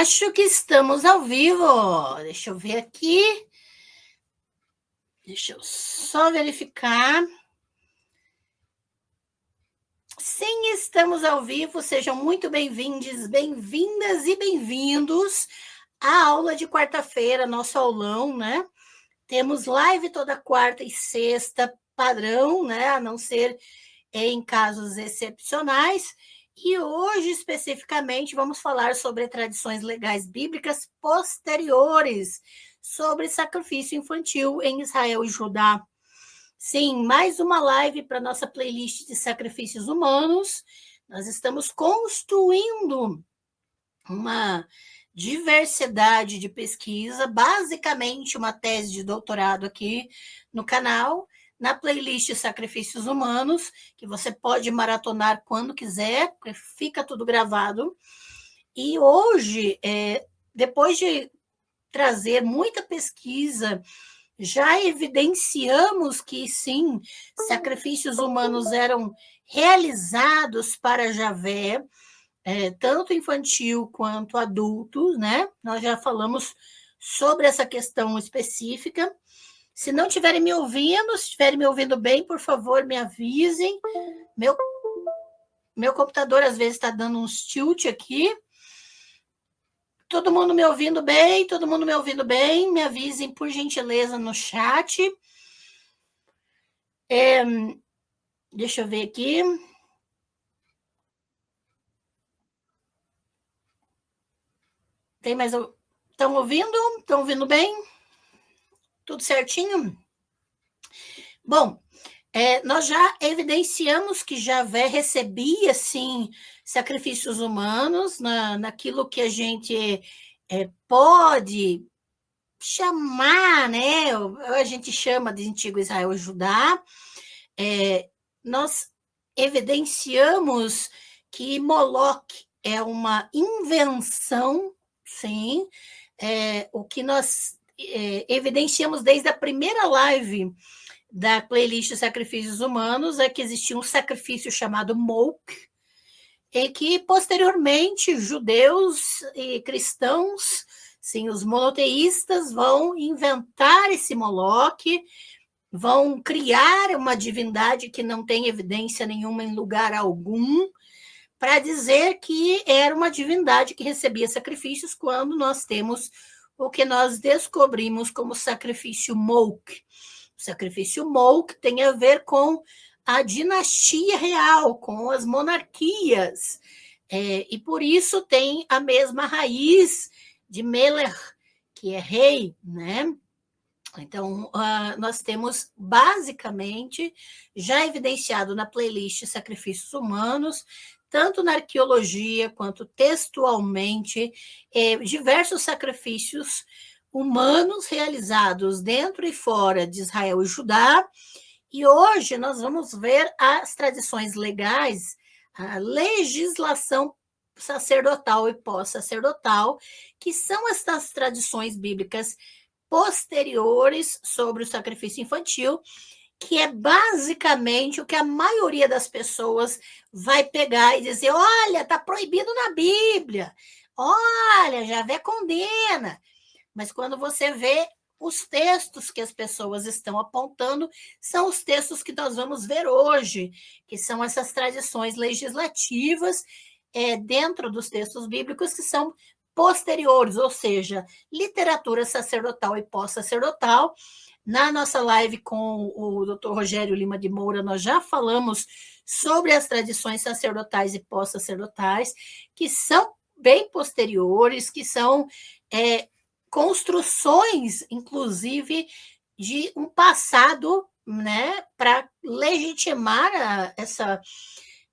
Acho que estamos ao vivo. Deixa eu ver aqui. Deixa eu só verificar. Sim, estamos ao vivo. Sejam muito bem-vindos, bem-vindas e bem-vindos à aula de quarta-feira, nosso aulão, né? Temos live toda quarta e sexta, padrão, né? A não ser em casos excepcionais. E hoje, especificamente, vamos falar sobre tradições legais bíblicas posteriores sobre sacrifício infantil em Israel e Judá. Sim, mais uma live para nossa playlist de sacrifícios humanos. Nós estamos construindo uma diversidade de pesquisa, basicamente uma tese de doutorado aqui no canal, na playlist Sacrifícios Humanos, que você pode maratonar quando quiser, porque fica tudo gravado. E hoje, depois de trazer muita pesquisa, já evidenciamos que, sim, sacrifícios humanos eram realizados para Javé, tanto infantil quanto adultos, né? Nós já falamos sobre essa questão específica. Se não estiverem me ouvindo, se estiverem me ouvindo bem, por favor, me avisem. Meu computador, às vezes, está dando uns tilt aqui. Todo mundo me ouvindo bem? Todo mundo me ouvindo bem? Me avisem, por gentileza, no chat. Deixa eu ver aqui. Tem mais... Estão ouvindo? Estão ouvindo bem? Tudo certinho? Bom, nós já evidenciamos que Javé recebia, sim, sacrifícios humanos naquilo que a gente pode chamar, né? A gente chama de Antigo Israel e Judá. Nós evidenciamos que Moloque é uma invenção, sim, o que nós evidenciamos desde a primeira live da playlist Sacrifícios Humanos é que existia um sacrifício chamado Molk, e que posteriormente judeus e cristãos, sim, os monoteístas vão inventar esse Moloque, vão criar uma divindade que não tem evidência nenhuma em lugar algum, para dizer que era uma divindade que recebia sacrifícios, quando nós temos o que nós descobrimos como sacrifício Molk. O sacrifício Molk tem a ver com a dinastia real, com as monarquias, e por isso tem a mesma raiz de Melech, que é rei, né? Então, nós temos, basicamente, já evidenciado na playlist Sacrifícios Humanos, tanto na arqueologia quanto textualmente, diversos sacrifícios humanos realizados dentro e fora de Israel e Judá. E hoje nós vamos ver as tradições legais, a legislação sacerdotal e pós-sacerdotal, que são essas tradições bíblicas posteriores sobre o sacrifício infantil, que é basicamente o que a maioria das pessoas vai pegar e dizer: olha, está proibido na Bíblia, olha, Javé condena. Mas quando você vê os textos que as pessoas estão apontando, são os textos que nós vamos ver hoje, que são essas tradições legislativas dentro dos textos bíblicos que são posteriores, ou seja, literatura sacerdotal e pós-sacerdotal. Na nossa live com o Dr. Rogério Lima de Moura, nós já falamos sobre as tradições sacerdotais e pós-sacerdotais, que são bem posteriores, que são construções, inclusive, de um passado, né, para legitimar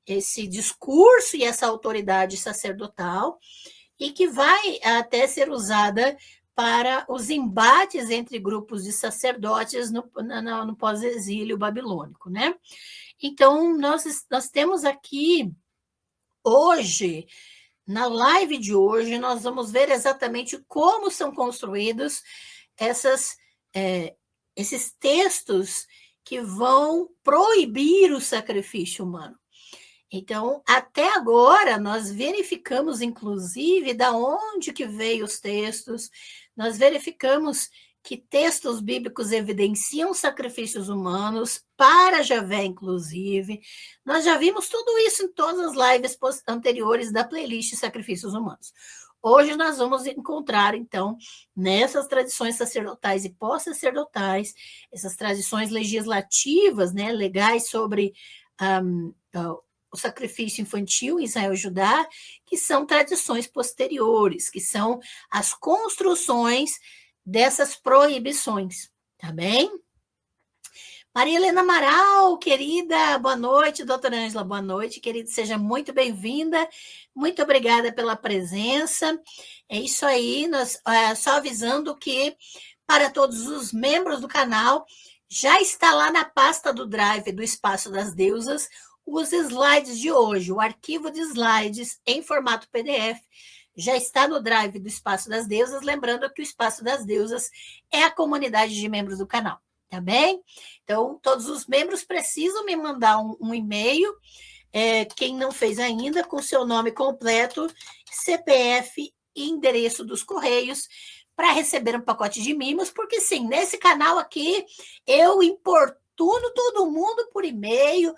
esse discurso e essa autoridade sacerdotal, e que vai até ser usada para os embates entre grupos de sacerdotes no pós-exílio babilônico, né? Então, nós temos aqui, hoje, na live de hoje, nós vamos ver exatamente como são construídos esses textos que vão proibir o sacrifício humano. Então, até agora, nós verificamos, inclusive, da onde que veio os textos, nós verificamos que textos bíblicos evidenciam sacrifícios humanos, para Javé, inclusive. Nós já vimos tudo isso em todas as lives anteriores da playlist Sacrifícios Humanos. Hoje nós vamos encontrar, então, nessas tradições sacerdotais e pós-sacerdotais, essas tradições legislativas, né, legais sobre o sacrifício infantil em Israel e Judá, que são tradições posteriores, que são as construções dessas proibições, tá bem? Maria Helena Amaral, querida, boa noite, doutora Ângela, boa noite, querida, seja muito bem-vinda, muito obrigada pela presença, é isso aí, nós, só avisando que para todos os membros do canal, já está lá na pasta do Drive do Espaço das Deusas, os slides de hoje, o arquivo de slides em formato PDF, já está no Drive do Espaço das Deusas, lembrando que o Espaço das Deusas é a comunidade de membros do canal, tá bem? Então, todos os membros precisam me mandar um e-mail, quem não fez ainda, com seu nome completo, CPF e endereço dos Correios, para receber um pacote de mimos, porque sim, nesse canal aqui, eu importuno todo mundo por e-mail,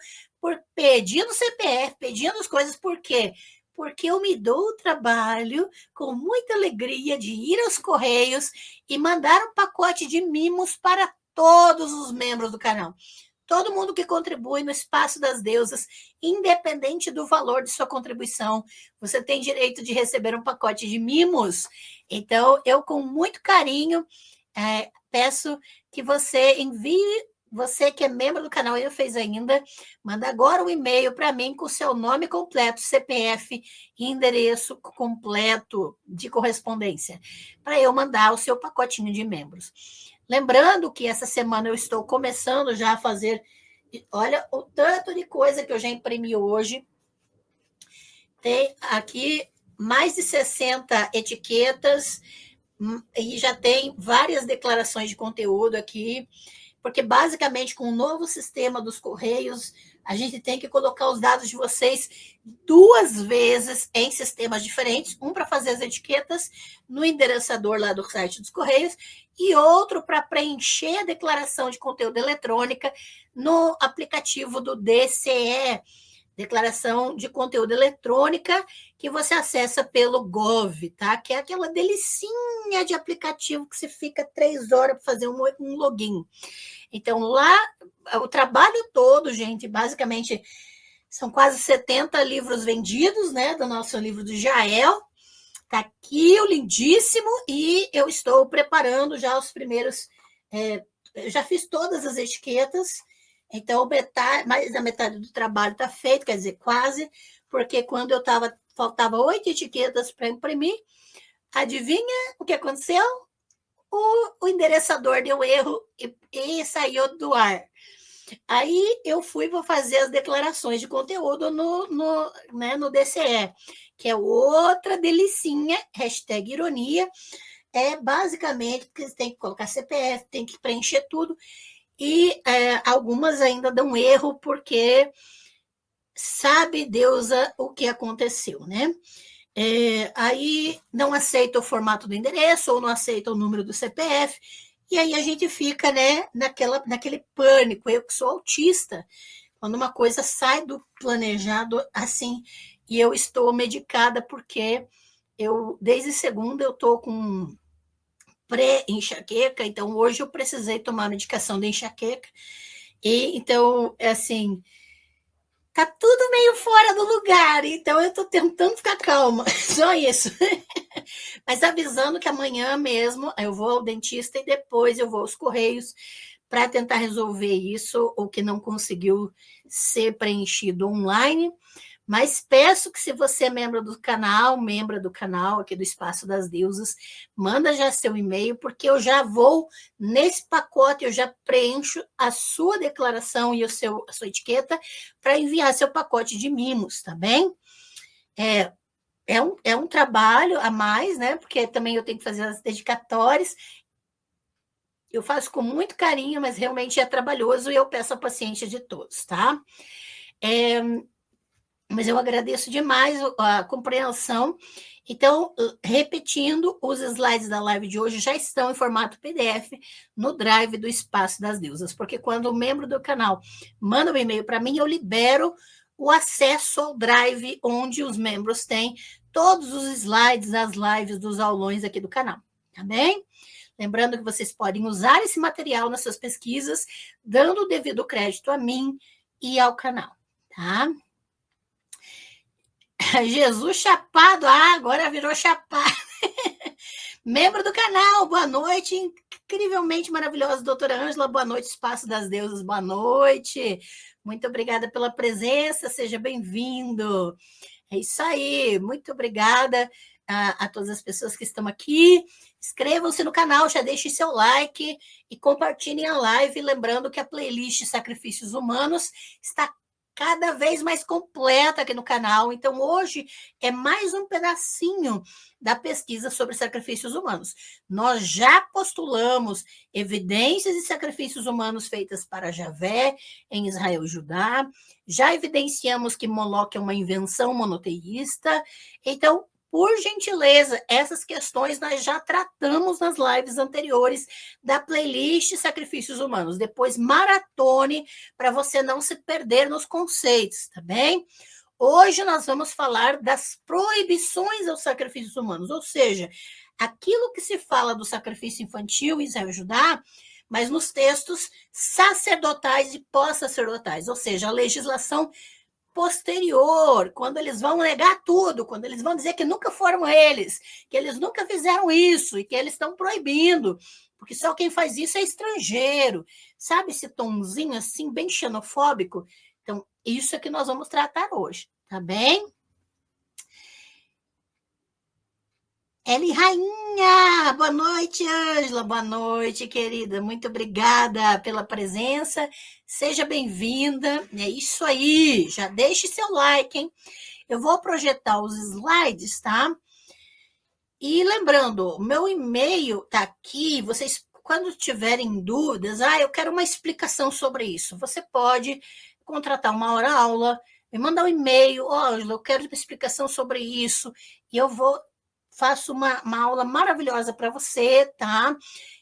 pedindo CPF, pedindo as coisas, por quê? Porque eu me dou o trabalho, com muita alegria, de ir aos Correios e mandar um pacote de mimos para todos os membros do canal. Todo mundo que contribui no Espaço das Deusas, independente do valor de sua contribuição, você tem direito de receber um pacote de mimos. Então, eu, com muito carinho, peço que você envie. Você que é membro do canal e não fez ainda, manda agora um e-mail para mim com seu nome completo, CPF e endereço completo de correspondência, para eu mandar o seu pacotinho de membros. Lembrando que essa semana eu estou começando já a fazer, olha o tanto de coisa que eu já imprimi hoje. Tem aqui mais de 60 etiquetas e já tem várias declarações de conteúdo aqui, porque basicamente com o novo sistema dos Correios, a gente tem que colocar os dados de vocês 2 vezes em sistemas diferentes, um para fazer as etiquetas no endereçador lá do site dos Correios e outro para preencher a declaração de conteúdo eletrônica no aplicativo do DCE, Declaração de Conteúdo Eletrônica, que você acessa pelo Gov, tá? Que é aquela delicinha de aplicativo que você fica 3 horas para fazer um login. Então, lá, o trabalho todo, gente, basicamente, são quase 70 livros vendidos, né? Do nosso livro do Jael. Tá aqui o lindíssimo, e eu estou preparando já os primeiros. Eu já fiz todas as etiquetas. Então, mais da metade do trabalho está feito, quer dizer, quase, porque quando faltava 8 etiquetas para imprimir, adivinha o que aconteceu? O endereçador deu erro e saiu do ar. Aí eu fui para fazer as declarações de conteúdo no DCE, que é outra delicinha, #ironia, basicamente porque você tem que colocar CPF, tem que preencher tudo, e algumas ainda dão erro, porque sabe Deus o que aconteceu, né? Aí não aceita o formato do endereço, ou não aceita o número do CPF, e aí a gente fica, né, naquele pânico. Eu que sou autista, quando uma coisa sai do planejado assim, e eu estou medicada, porque desde segunda eu estou com pré-enxaqueca, então hoje eu precisei tomar medicação de enxaqueca, e então, assim, tá tudo meio fora do lugar, então eu tô tentando ficar calma, só isso. Mas avisando que amanhã mesmo eu vou ao dentista e depois eu vou aos Correios para tentar resolver isso, o que não conseguiu ser preenchido online. Mas peço que, se você é membro do canal, membra do canal aqui do Espaço das Deusas, manda já seu e-mail, porque eu já vou, nesse pacote, eu já preencho a sua declaração e a sua etiqueta para enviar seu pacote de mimos, tá bem? É um trabalho a mais, né? Porque também eu tenho que fazer as dedicatórias. Eu faço com muito carinho, mas realmente é trabalhoso, e eu peço a paciência de todos, tá? mas eu agradeço demais a compreensão. Então, repetindo, os slides da live de hoje já estão em formato PDF no Drive do Espaço das Deusas, porque quando o membro do canal manda um e-mail para mim, eu libero o acesso ao Drive, onde os membros têm todos os slides das lives dos aulões aqui do canal, tá bem? Lembrando que vocês podem usar esse material nas suas pesquisas, dando o devido crédito a mim e ao canal, tá? Jesus chapado, agora virou chapado. Membro do canal, boa noite, incrivelmente maravilhosa, doutora Ângela, boa noite, Espaço das Deusas, boa noite. Muito obrigada pela presença, seja bem-vindo. É isso aí, muito obrigada a todas as pessoas que estão aqui. Inscrevam-se no canal, já deixem seu like e compartilhem a live, lembrando que a playlist Sacrifícios Humanos está cada vez mais completa aqui no canal. Então, hoje é mais um pedacinho da pesquisa sobre sacrifícios humanos. Nós já postulamos evidências de sacrifícios humanos feitas para Javé, em Israel e Judá. Já evidenciamos que Moloque é uma invenção monoteísta. Então, por gentileza, essas questões nós já tratamos nas lives anteriores da playlist Sacrifícios Humanos. Depois, maratone para você não se perder nos conceitos, tá bem? Hoje nós vamos falar das proibições aos sacrifícios humanos, ou seja, aquilo que se fala do sacrifício infantil em Israel e Judá, mas nos textos sacerdotais e pós-sacerdotais, ou seja, a legislação posterior, quando eles vão negar tudo, quando eles vão dizer que nunca foram eles, que eles nunca fizeram isso e que eles estão proibindo, porque só quem faz isso é estrangeiro. Sabe esse tomzinho assim, bem xenofóbico? Então, isso é que nós vamos tratar hoje, tá bem? Eli Rainha, boa noite, Ângela, boa noite, querida, muito obrigada pela presença, seja bem-vinda, é isso aí, já deixe seu like, hein? Eu vou projetar os slides, tá? E lembrando, meu e-mail tá aqui, vocês, quando tiverem dúvidas, eu quero uma explicação sobre isso, você pode contratar uma hora-aula, me mandar um e-mail, Ângela, eu quero uma explicação sobre isso, e eu faço uma aula maravilhosa para você, tá?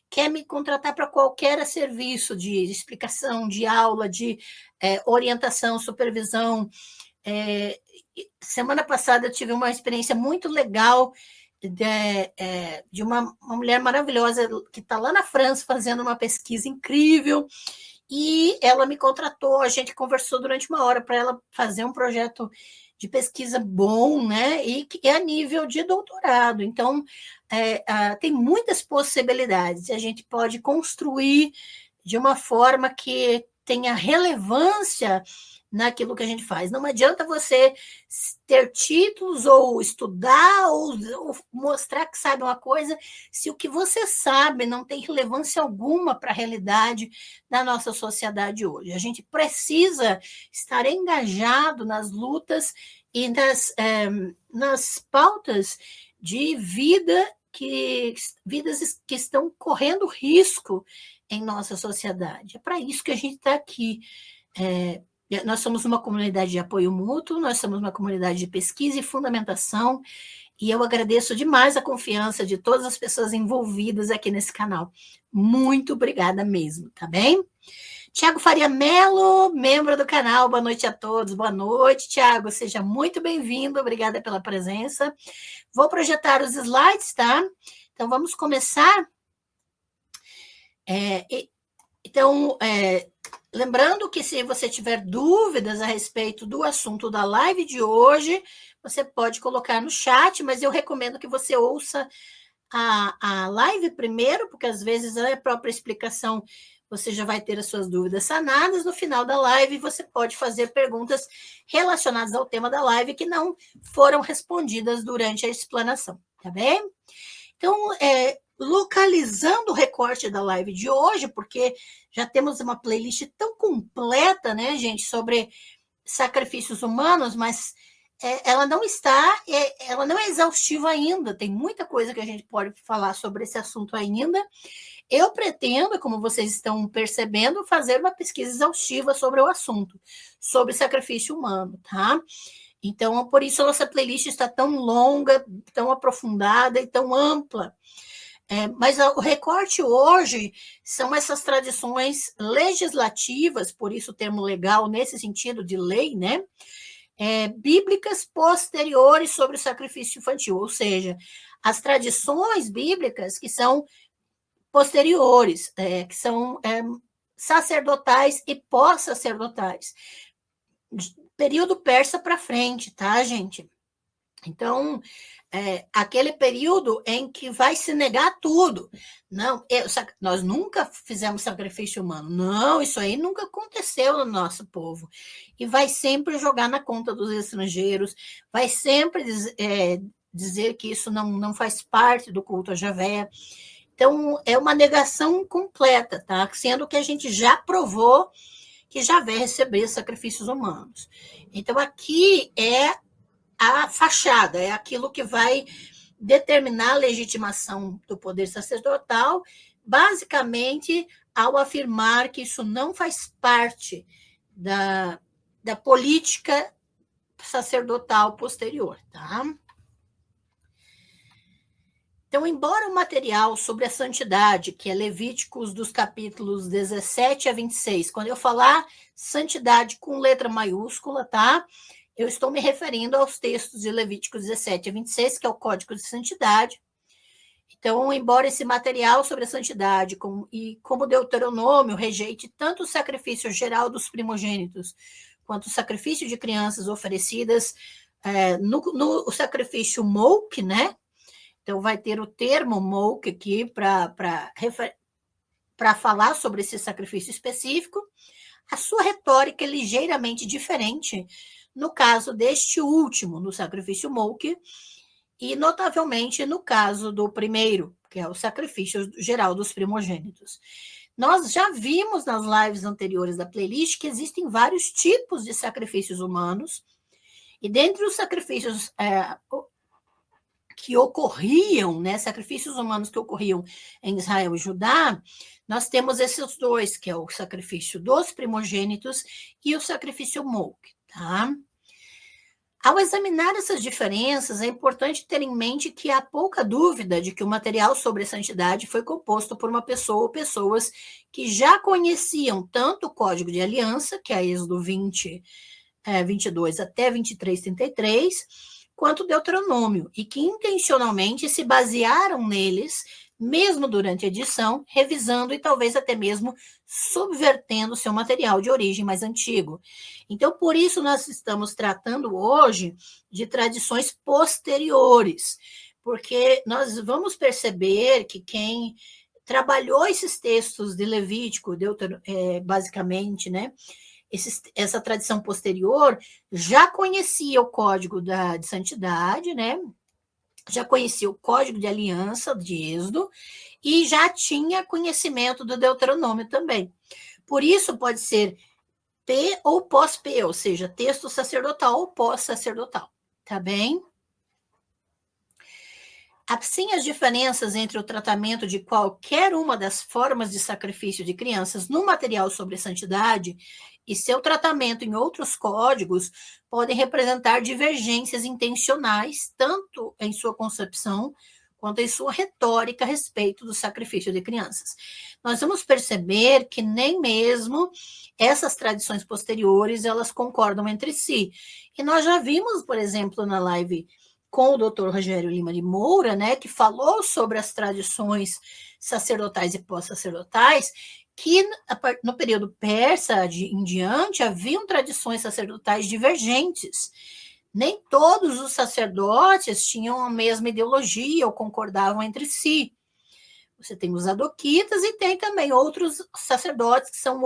Quer me contratar para qualquer serviço de explicação, de aula, de orientação, supervisão. Semana passada eu tive uma experiência muito legal de uma mulher maravilhosa que está lá na França fazendo uma pesquisa incrível, e ela me contratou, a gente conversou durante uma hora para ela fazer um projeto de pesquisa bom, né? E que é a nível de doutorado. Então, tem muitas possibilidades. A gente pode construir de uma forma que tenha relevância naquilo que a gente faz. Não adianta você ter títulos ou estudar ou mostrar que sabe uma coisa se o que você sabe não tem relevância alguma para a realidade da nossa sociedade hoje. A gente precisa estar engajado nas lutas e nas pautas de vidas que estão correndo risco em nossa sociedade. É para isso que a gente está aqui. Nós somos uma comunidade de apoio mútuo, nós somos uma comunidade de pesquisa e fundamentação, e eu agradeço demais a confiança de todas as pessoas envolvidas aqui nesse canal. Muito obrigada mesmo, tá bem? Tiago Faria Mello, membro do canal, boa noite a todos. Boa noite, Tiago, seja muito bem-vindo, obrigada pela presença. Vou projetar os slides, tá? Então, vamos começar. Lembrando que se você tiver dúvidas a respeito do assunto da live de hoje, você pode colocar no chat, mas eu recomendo que você ouça a live primeiro, porque às vezes a própria explicação você já vai ter as suas dúvidas sanadas. No final da live, você pode fazer perguntas relacionadas ao tema da live que não foram respondidas durante a explanação, tá bem? Então, localizando o recorte da live de hoje, porque já temos uma playlist tão completa, né, gente, sobre sacrifícios humanos, mas ela não é exaustiva ainda, tem muita coisa que a gente pode falar sobre esse assunto ainda. Eu pretendo, como vocês estão percebendo, fazer uma pesquisa exaustiva sobre o assunto, sobre sacrifício humano, tá? Então, por isso a nossa playlist está tão longa, tão aprofundada e tão ampla. Mas o recorte hoje são essas tradições legislativas, por isso o termo legal nesse sentido de lei, né? Bíblicas posteriores sobre o sacrifício infantil, ou seja, as tradições bíblicas que são posteriores, que são sacerdotais e pós-sacerdotais. Período persa para frente, tá, gente? Então, aquele período em que vai se negar tudo. Não, nós nunca fizemos sacrifício humano. Não, isso aí nunca aconteceu no nosso povo. E vai sempre jogar na conta dos estrangeiros, vai sempre dizer que isso não faz parte do culto a Javé. Então, é uma negação completa, tá? Sendo que a gente já provou que Javé recebeu sacrifícios humanos. Então, aqui é a fachada, é aquilo que vai determinar a legitimação do poder sacerdotal, basicamente ao afirmar que isso não faz parte da política sacerdotal posterior, tá? Então, embora o material sobre a santidade, que é Levíticos dos capítulos 17 a 26, quando eu falar santidade com letra maiúscula, tá? Eu estou me referindo aos textos de Levíticos 17 a 26, que é o Código de Santidade. Então, embora esse material sobre a santidade, como Deuteronômio rejeite tanto o sacrifício geral dos primogênitos, quanto o sacrifício de crianças oferecidas no sacrifício Molk, né? Então, vai ter o termo Molk aqui para falar sobre esse sacrifício específico. A sua retórica é ligeiramente diferente no caso deste último, no sacrifício Molk, e notavelmente no caso do primeiro, que é o sacrifício geral dos primogênitos. Nós já vimos nas lives anteriores da playlist que existem vários tipos de sacrifícios humanos, e dentre os sacrifícios que ocorriam, né, sacrifícios humanos que ocorriam em Israel e Judá, nós temos esses dois, que é o sacrifício dos primogênitos e o sacrifício Molk, tá? Ao examinar essas diferenças, é importante ter em mente que há pouca dúvida de que o material sobre a santidade foi composto por uma pessoa ou pessoas que já conheciam tanto o Código de Aliança, que é Êxodo 22 até 23, 33, quanto Deuteronômio, e que intencionalmente se basearam neles, mesmo durante a edição, revisando e talvez até mesmo subvertendo seu material de origem mais antigo. Então, por isso, nós estamos tratando hoje de tradições posteriores, porque nós vamos perceber que quem trabalhou esses textos de Levítico, basicamente, né, essa tradição posterior, já conhecia o Código de Santidade, né? Já conhecia o Código de Aliança de Êxodo e já tinha conhecimento do Deuteronômio também. Por isso, pode ser P ou pós-P, ou seja, texto sacerdotal ou pós-sacerdotal, tá bem? Assim, as diferenças entre o tratamento de qualquer uma das formas de sacrifício de crianças no material sobre santidade e seu tratamento em outros códigos podem representar divergências intencionais, tanto em sua concepção quanto em sua retórica a respeito do sacrifício de crianças. Nós vamos perceber que nem mesmo essas tradições posteriores, elas concordam entre si. E nós já vimos, por exemplo, na live com o Dr. Rogério Lima de Moura, né, que falou sobre as tradições sacerdotais e pós-sacerdotais, que no período persa em diante haviam tradições sacerdotais divergentes. Nem todos os sacerdotes tinham a mesma ideologia ou concordavam entre si. Você tem os adoquitas e tem também outros sacerdotes que são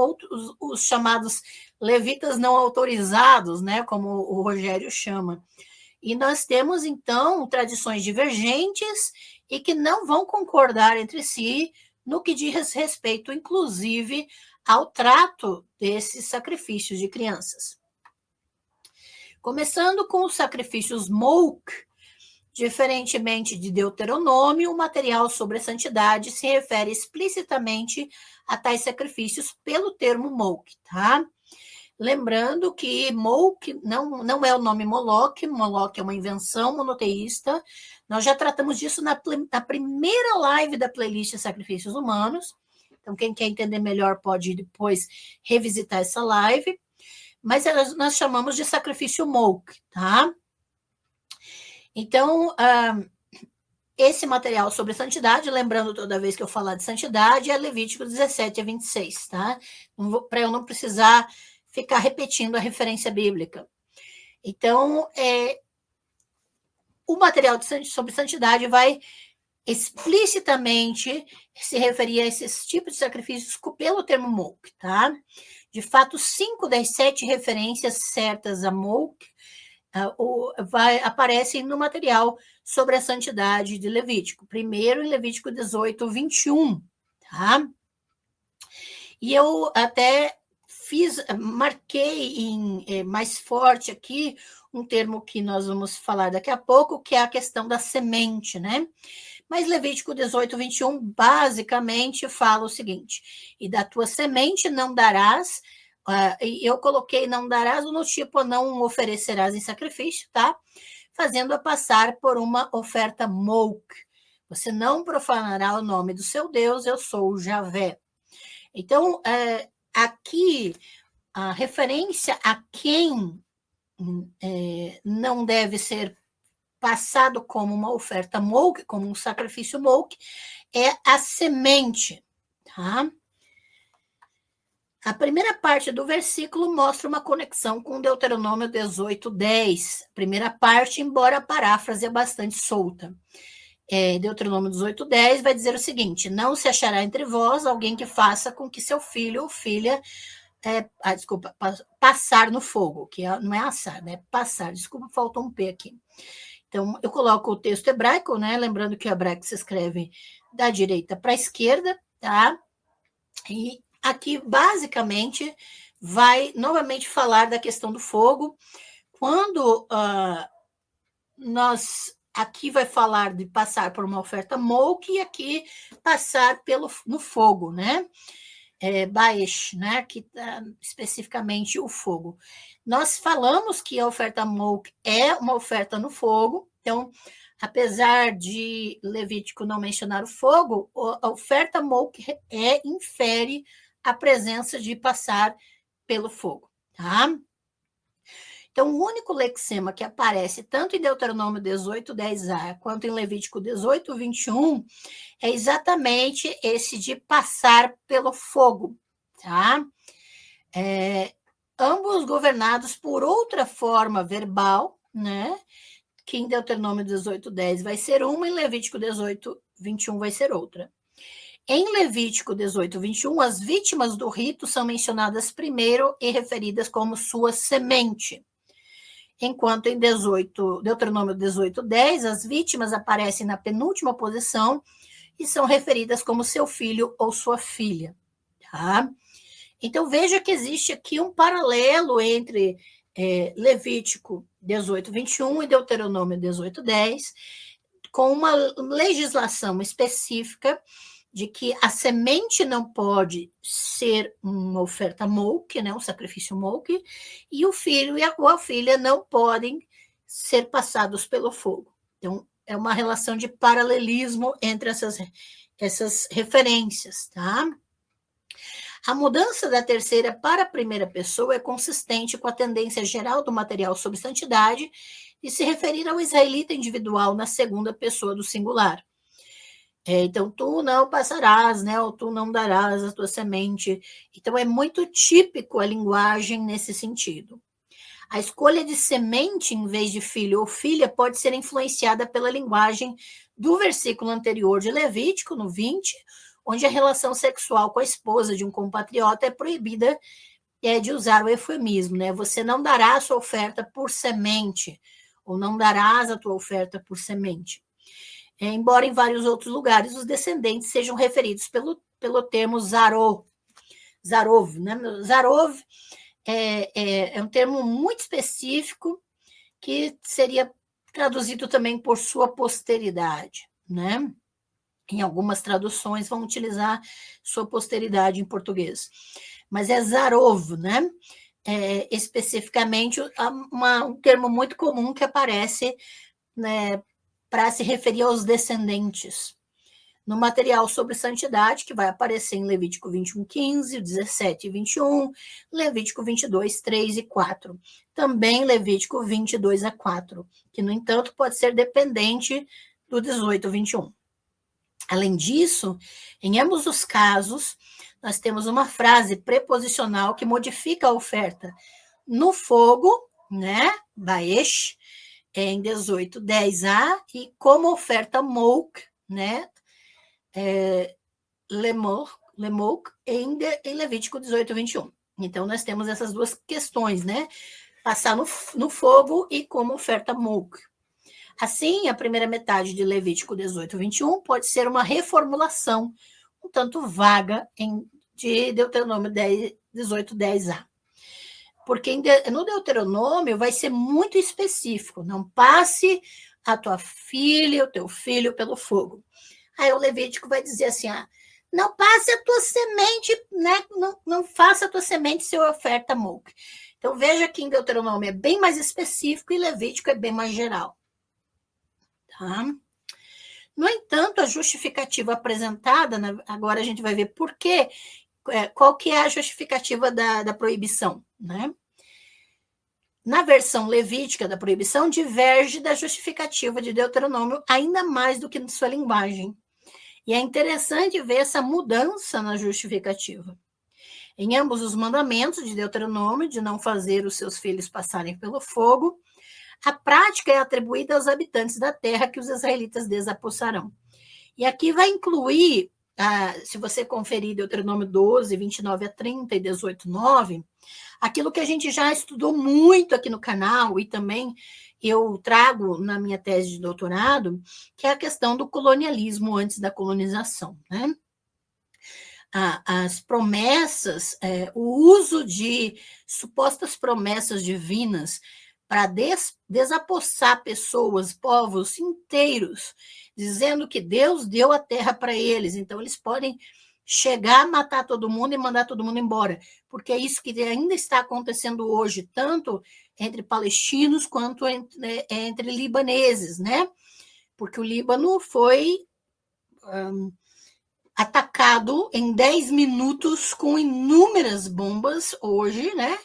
os chamados levitas não autorizados, né, como o Rogério chama. E nós temos, então, tradições divergentes e que não vão concordar entre si no que diz respeito, inclusive, ao trato desses sacrifícios de crianças. Começando com os sacrifícios Molk, diferentemente de Deuteronômio, o material sobre a santidade se refere explicitamente a tais sacrifícios pelo termo Molk, tá? Lembrando que Molk não é o nome Moloch é uma invenção monoteísta. Nós já tratamos disso na primeira live da playlist Sacrifícios Humanos. Então, quem quer entender melhor pode depois revisitar essa live. Mas nós chamamos de sacrifício Molk, tá? Então, esse material sobre santidade, lembrando toda vez que eu falar de santidade, é Levítico 17 a 26, tá? Para eu não precisar ficar repetindo a referência bíblica. Então, o material sobre santidade vai explicitamente se referir a esses tipos de sacrifícios pelo termo Molk, tá? De fato, 5 das 7 referências certas a Molk aparecem no material sobre a santidade de Levítico. Primeiro, em Levítico 18, 21, tá? E eu até marquei mais forte aqui um termo que nós vamos falar daqui a pouco, que é a questão da semente, né? Mas Levítico 18, 21, basicamente fala o seguinte: e da tua semente não darás, eu coloquei não darás no tipo não oferecerás em sacrifício, tá? Fazendo-a passar por uma oferta Molk. Você não profanará o nome do seu Deus, eu sou o Javé. Então, aqui, a referência a quem não deve ser passado como uma oferta Molk, como um sacrifício Molk, é a semente, tá? A primeira parte do versículo mostra uma conexão com Deuteronômio 18, 10. Primeira parte, embora a paráfrase é bastante solta. Deuteronômio 18, 10 vai dizer o seguinte: não se achará entre vós alguém que faça com que seu filho ou filha passar no fogo, que não é assar, né? Passar. Desculpa, faltou um P aqui. Então, eu coloco o texto hebraico, né? Lembrando que o hebraico se escreve da direita para a esquerda, tá? E aqui, basicamente, vai novamente falar da questão do fogo. Quando nós... Aqui vai falar de passar por uma oferta Molk e aqui passar no fogo, né? Baesh, né? Aqui especificamente o fogo. Nós falamos que a oferta Molk é uma oferta no fogo, então, apesar de Levítico não mencionar o fogo, a oferta Molk infere a presença de passar pelo fogo, tá? Então, o único lexema que aparece tanto em Deuteronômio 18, 10a, quanto em Levítico 18, 21, é exatamente esse de passar pelo fogo, tá? Ambos governados por outra forma verbal, né? Que em Deuteronômio 18, 10 vai ser uma, em Levítico 18, 21 vai ser outra. Em Levítico 18, 21, as vítimas do rito são mencionadas primeiro e referidas como sua semente. Enquanto em Deuteronômio 18, 10, as vítimas aparecem na penúltima posição e são referidas como seu filho ou sua filha. Tá? Então, veja que existe aqui um paralelo entre Levítico 18, 21 e Deuteronômio 18, 10, com uma legislação específica de que a semente não pode ser uma oferta Molk, né, um sacrifício Molk, e o filho e a filha não podem ser passados pelo fogo. Então, é uma relação de paralelismo entre essas referências, tá? A mudança da terceira para a primeira pessoa é consistente com a tendência geral do material sobre santidade de se referir ao israelita individual na segunda pessoa do singular. Então, tu não passarás, né? Ou tu não darás a tua semente. Então, é muito típico a linguagem nesse sentido. A escolha de semente em vez de filho ou filha pode ser influenciada pela linguagem do versículo anterior de Levítico, no 20, onde a relação sexual com a esposa de um compatriota é proibida de usar o eufemismo, né? Você não dará a sua oferta por semente, ou não darás a tua oferta por semente. Embora em vários outros lugares os descendentes sejam referidos pelo termo zarov, né? Zarov é um termo muito específico que seria traduzido também por sua posteridade, né? Em algumas traduções vão utilizar sua posteridade em português. Mas é zarov, né? especificamente um termo muito comum que aparece, né, para se referir aos descendentes. No material sobre santidade, que vai aparecer em Levítico 21:15, 17 e 21, Levítico 22, 3 e 4. Também Levítico 22-4, que, no entanto, pode ser dependente do 18, 21. Além disso, em ambos os casos, nós temos uma frase preposicional que modifica a oferta. No fogo, né, Baesh, em 18:10a, e como oferta Mouk, né, Lemouk, em Levítico 18, 21. Então, nós temos essas duas questões, né? Passar no fogo e como oferta Mouk. Assim, a primeira metade de Levítico 18, 21 pode ser uma reformulação um tanto vaga de Deuteronômio 18, 10a. Porque no Deuteronômio vai ser muito específico. Não passe a tua filha, o teu filho pelo fogo. Aí o Levítico vai dizer assim, não passe a tua semente, né? Não faça a tua semente ser oferta Mouk. Então, veja que em Deuteronômio é bem mais específico e Levítico é bem mais geral. Tá? No entanto, a justificativa apresentada, agora a gente vai ver por quê, qual que é a justificativa da proibição, né? Na versão levítica da proibição, diverge da justificativa de Deuteronômio ainda mais do que na sua linguagem. E é interessante ver essa mudança na justificativa. Em ambos os mandamentos de Deuteronômio, de não fazer os seus filhos passarem pelo fogo, a prática é atribuída aos habitantes da terra que os israelitas desapossarão. E aqui vai incluir, se você conferir Deuteronômio 12, 29-30 e 18, 9, aquilo que a gente já estudou muito aqui no canal e também eu trago na minha tese de doutorado, que é a questão do colonialismo antes da colonização, né? As promessas, o uso de supostas promessas divinas para desapossar pessoas, povos inteiros, dizendo que Deus deu a terra para eles, então eles podem chegar, matar todo mundo e mandar todo mundo embora, porque é isso que ainda está acontecendo hoje, tanto entre palestinos quanto entre libaneses, né? Porque o Líbano foi atacado em 10 minutos com inúmeras bombas hoje, né?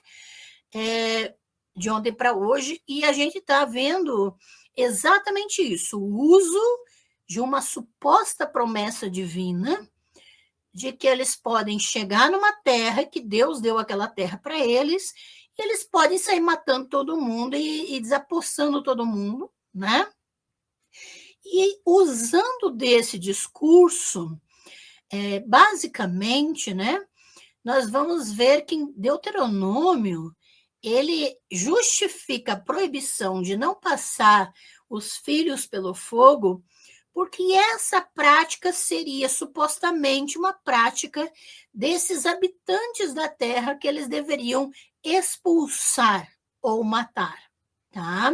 De ontem para hoje, e a gente está vendo exatamente isso, o uso de uma suposta promessa divina de que eles podem chegar numa terra, que Deus deu aquela terra para eles, e eles podem sair matando todo mundo e desapossando todo mundo, né? E usando desse discurso, basicamente, né, nós vamos ver que em Deuteronômio ele justifica a proibição de não passar os filhos pelo fogo, porque essa prática seria supostamente uma prática desses habitantes da terra que eles deveriam expulsar ou matar, tá?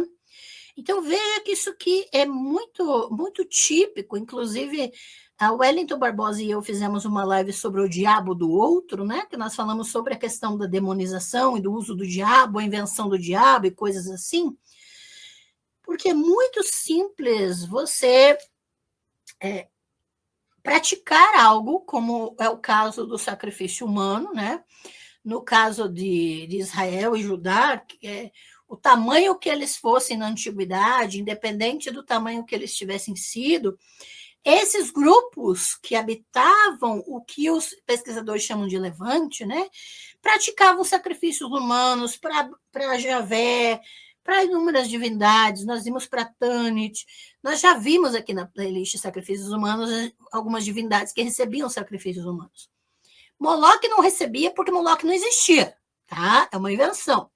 Então, veja que isso aqui é muito, muito típico, inclusive a Wellington Barbosa e eu fizemos uma live sobre o diabo do outro, né? Que nós falamos sobre a questão da demonização e do uso do diabo, a invenção do diabo e coisas assim, porque é muito simples você praticar algo, como é o caso do sacrifício humano, né? No caso de Israel e Judá, o tamanho que eles fossem na antiguidade, independente do tamanho que eles tivessem sido, esses grupos que habitavam o que os pesquisadores chamam de Levante, né, praticavam sacrifícios humanos para Javé, para inúmeras divindades. Nós vimos para Tanit, nós já vimos aqui na playlist Sacrifícios Humanos algumas divindades que recebiam sacrifícios humanos. Moloque não recebia porque Moloque não existia, tá? É uma invenção.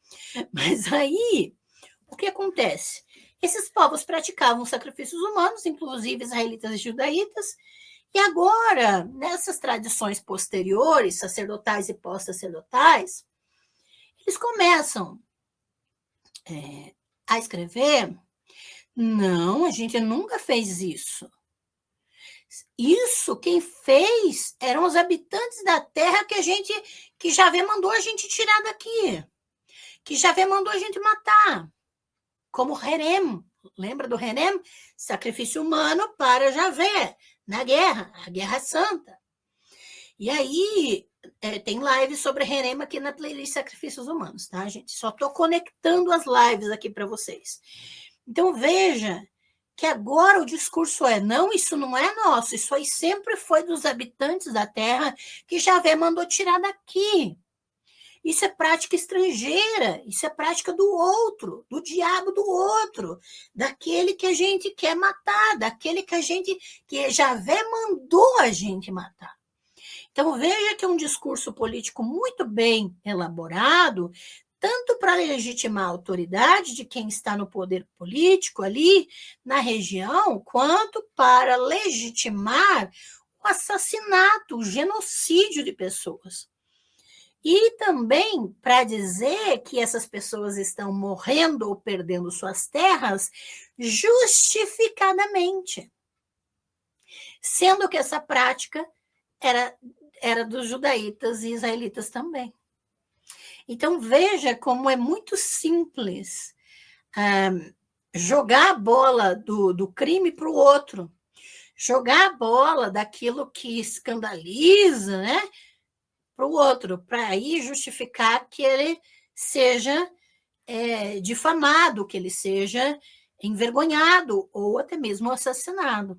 Mas aí, o que acontece? Esses povos praticavam sacrifícios humanos, inclusive israelitas e judaítas, e agora, nessas tradições posteriores, sacerdotais e pós-sacerdotais, eles começam a escrever: não, a gente nunca fez isso. Isso quem fez eram os habitantes da terra que Javé mandou a gente tirar daqui. que Javé mandou a gente matar, como Herem. Lembra do Herem? Sacrifício humano para Javé, na guerra, a Guerra Santa. E aí, tem live sobre Herem aqui na playlist Sacrifícios Humanos, tá, gente? Só estou conectando as lives aqui para vocês. Então, veja que agora o discurso é, não, isso não é nosso, isso aí sempre foi dos habitantes da terra que Javé mandou tirar daqui. Isso é prática estrangeira, isso é prática do outro, do diabo do outro, daquele que a gente quer matar, daquele que Javé mandou a gente matar. Então, veja que é um discurso político muito bem elaborado, tanto para legitimar a autoridade de quem está no poder político ali na região, quanto para legitimar o assassinato, o genocídio de pessoas. E também para dizer que essas pessoas estão morrendo ou perdendo suas terras justificadamente, sendo que essa prática era dos judaítas e israelitas também. Então, veja como é muito simples jogar a bola do crime para o outro, jogar a bola daquilo que escandaliza, né, para o outro, para aí justificar que ele seja difamado, que ele seja envergonhado ou até mesmo assassinado.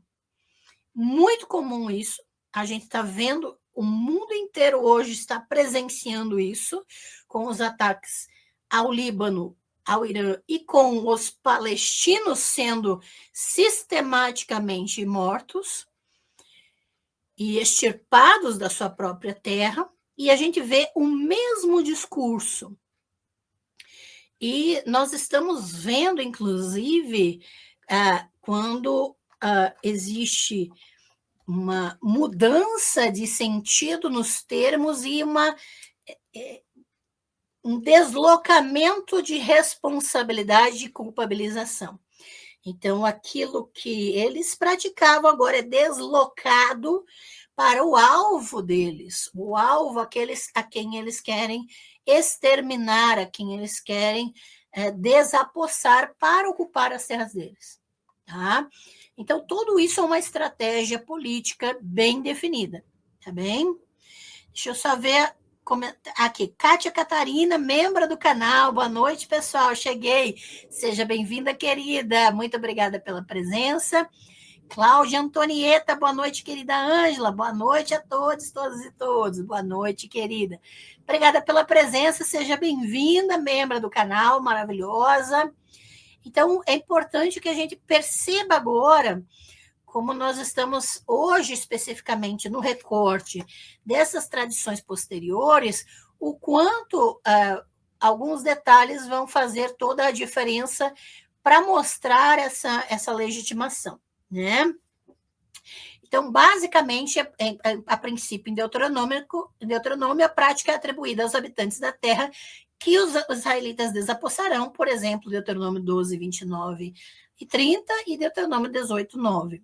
Muito comum isso, a gente está vendo, o mundo inteiro hoje está presenciando isso, com os ataques ao Líbano, ao Irã e com os palestinos sendo sistematicamente mortos e extirpados da sua própria terra, e a gente vê o mesmo discurso. E nós estamos vendo, inclusive, quando existe uma mudança de sentido nos termos e um deslocamento de responsabilidade e culpabilização. Então, aquilo que eles praticavam agora é deslocado para o alvo deles, o alvo a quem eles querem exterminar, a quem eles querem desapossar para ocupar as terras deles. Tá? Então, tudo isso é uma estratégia política bem definida, tá bem? Deixa eu só ver aqui. Kátia Catarina, membro do canal. Boa noite, pessoal. Cheguei. Seja bem-vinda, querida. Muito obrigada pela presença. Cláudia Antonieta, boa noite, querida Ângela. Boa noite a todos, todas e todos. Boa noite, querida. Obrigada pela presença. Seja bem-vinda, membro do canal, maravilhosa. Então, é importante que a gente perceba agora como nós estamos hoje, especificamente no recorte dessas tradições posteriores, o quanto alguns detalhes vão fazer toda a diferença para mostrar essa legitimação, né? Então, basicamente, a princípio, em Deuteronômio, a prática é atribuída aos habitantes da terra que os israelitas desapossarão, por exemplo, Deuteronômio 12, 29 e 30 e Deuteronômio 18, 9.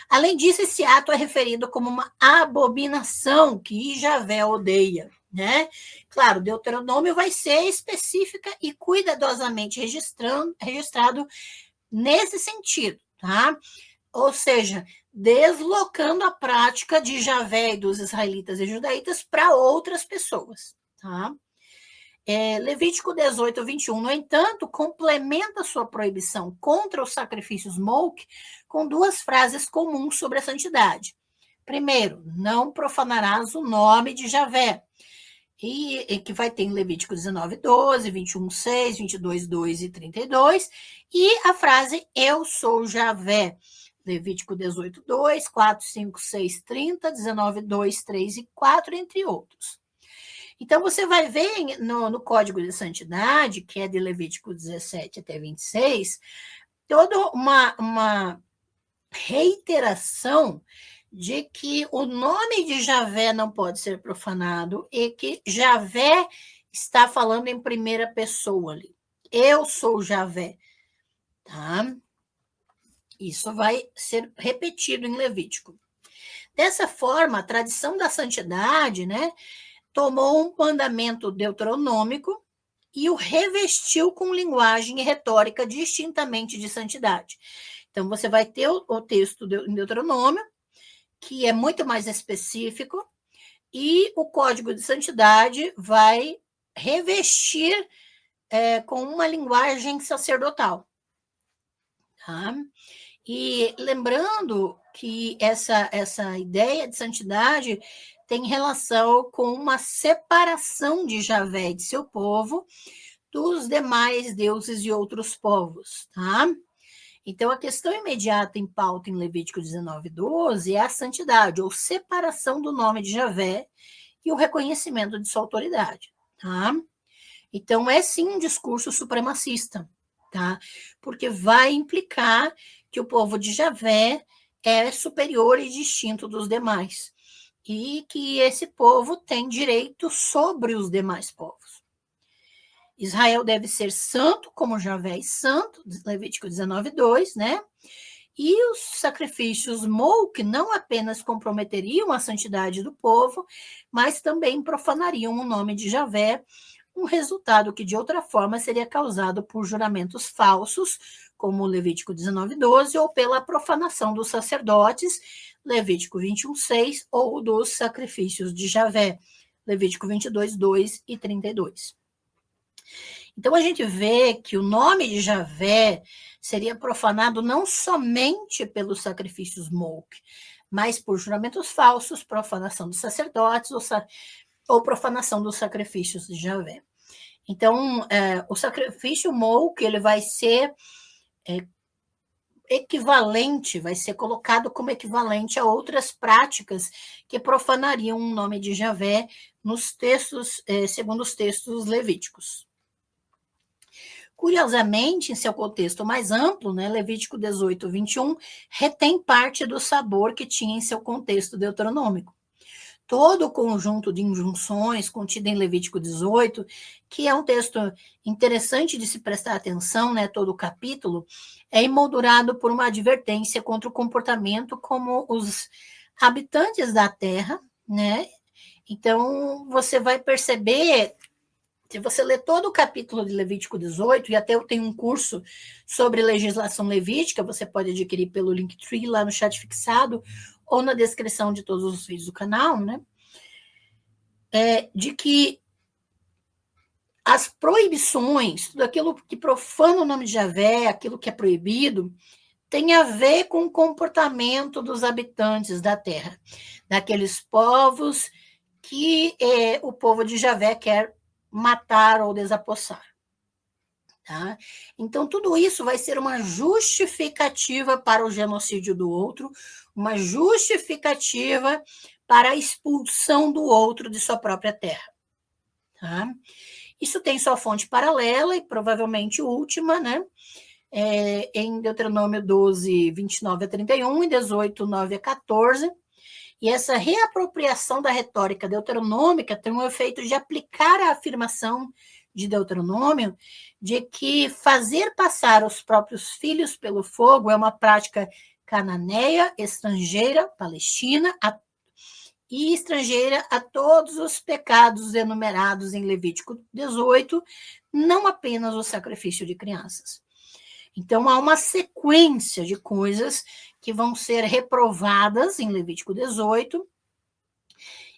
Além disso, esse ato é referido como uma abominação que Javé odeia, né? Claro, Deuteronômio vai ser específica e cuidadosamente registrado nesse sentido, tá? Ou seja, deslocando a prática de Javé e dos israelitas e judaítas para outras pessoas, tá? Levítico 18, 21, no entanto, complementa sua proibição contra os sacrifícios Molk com duas frases comuns sobre a santidade. Primeiro, não profanarás o nome de Javé, e que vai ter em Levítico 19, 12, 21, 6, 22, 2 e 32, e a frase eu sou Javé, Levítico 18, 2, 4, 5, 6, 30, 19, 2, 3 e 4, entre outros. Então, você vai ver no Código de Santidade, que é de Levítico 17 até 26, toda uma reiteração de que o nome de Javé não pode ser profanado e que Javé está falando em primeira pessoa ali. Eu sou Javé. Tá? Isso vai ser repetido em Levítico. Dessa forma, a tradição da santidade, né, tomou um mandamento deuteronômico e o revestiu com linguagem e retórica distintamente de santidade. Então, você vai ter o texto em Deuteronômio, que é muito mais específico, e o código de santidade vai revestir com uma linguagem sacerdotal. Tá? E lembrando que essa ideia de santidade tem relação com uma separação de Javé e de seu povo dos demais deuses e outros povos, tá? Então, a questão imediata em pauta em Levítico 19:12 é a santidade, ou separação do nome de Javé e o reconhecimento de sua autoridade, tá? Então, é sim um discurso supremacista, tá? Porque vai implicar que o povo de Javé é superior e distinto dos demais, e que esse povo tem direito sobre os demais povos. Israel deve ser santo, como Javé é santo, Levítico 19:2, né? E os sacrifícios Molk não apenas comprometeriam a santidade do povo, mas também profanariam o nome de Javé, um resultado que de outra forma seria causado por juramentos falsos, como Levítico 19:12, ou pela profanação dos sacerdotes, Levítico 21:6, ou dos sacrifícios de Javé, Levítico 22:2 e 32. Então, a gente vê que o nome de Javé seria profanado não somente pelos sacrifícios Molk, mas por juramentos falsos, profanação dos sacerdotes ou profanação dos sacrifícios de Javé. Então, o sacrifício Molk ele vai ser equivalente, vai ser colocado como equivalente a outras práticas que profanariam o nome de Javé nos textos, segundo os textos levíticos. Curiosamente, em seu contexto mais amplo, né, Levítico 18:21, retém parte do sabor que tinha em seu contexto deuteronômico. Todo o conjunto de injunções contido em Levítico 18, que é um texto interessante de se prestar atenção, né, todo o capítulo, é emoldurado por uma advertência contra o comportamento como os habitantes da terra, né? Então, você vai perceber, se você ler todo o capítulo de Levítico 18, e até eu tenho um curso sobre legislação levítica, você pode adquirir pelo Linktree lá no chat fixado, ou na descrição de todos os vídeos do canal, né? De que as proibições, tudo aquilo que profana o nome de Javé, aquilo que é proibido, tem a ver com o comportamento dos habitantes da terra, daqueles povos que o povo de Javé quer matar ou desapossar. Tá? Então, tudo isso vai ser uma justificativa para o genocídio do outro, uma justificativa para a expulsão do outro de sua própria terra. Tá? Isso tem sua fonte paralela e provavelmente última, né? Em Deuteronômio 12:29-31 e 18:9-14. E essa reapropriação da retórica deuteronômica tem o efeito de aplicar a afirmação de Deuteronômio de que fazer passar os próprios filhos pelo fogo é uma prática cananeia, estrangeira, palestina e estrangeira a todos os pecados enumerados em Levítico 18, não apenas o sacrifício de crianças. Então, há uma sequência de coisas que vão ser reprovadas em Levítico 18,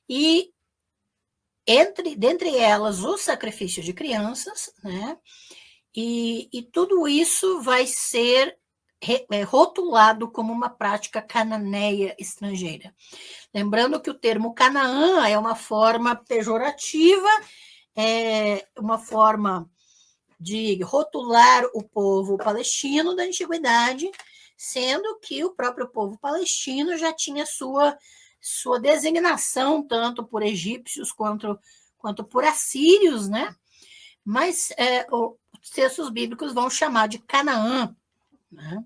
e dentre elas o sacrifício de crianças, né? E tudo isso vai ser rotulado como uma prática cananeia estrangeira. Lembrando que o termo Canaã é uma forma pejorativa, uma forma de rotular o povo palestino da antiguidade, sendo que o próprio povo palestino já tinha sua designação, tanto por egípcios quanto por assírios, né? Mas os textos bíblicos vão chamar de Canaã, né?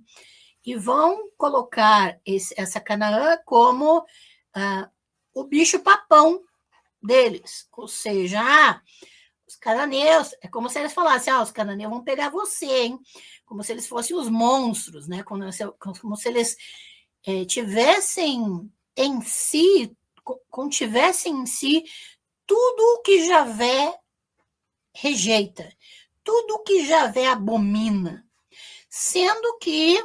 E vão colocar essa Canaã como o bicho-papão deles, ou seja, os cananeus, é como se eles falassem, os cananeus vão pegar você, hein? Como se eles fossem os monstros, né? Como se eles tivessem em si, contivessem em si tudo o que Javé rejeita tudo o que Javé abomina, sendo que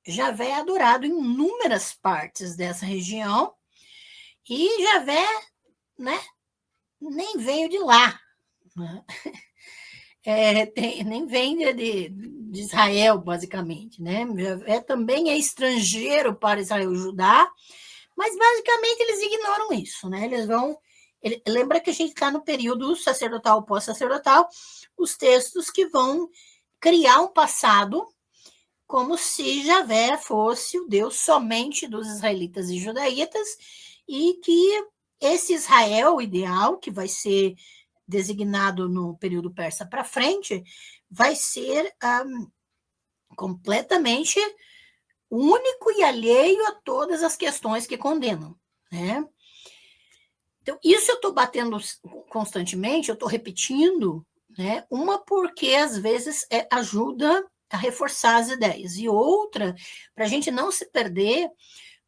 Javé é adorado em inúmeras partes dessa região, e Javé, né, nem veio de lá, né? Nem vem de Israel, basicamente, né? Javé também é estrangeiro para Israel e Judá, mas basicamente eles ignoram isso, né? Eles vão. Lembra que a gente está no período sacerdotal, pós-sacerdotal, os textos que vão criar um passado como se Javé fosse o Deus somente dos israelitas e judaítas, e que esse Israel ideal, que vai ser designado no período persa para frente, vai ser completamente único e alheio a todas as questões que condenam, né? Então, isso eu estou batendo constantemente, eu estou repetindo, né? Uma, porque às vezes ajuda a reforçar as ideias, e outra, para a gente não se perder,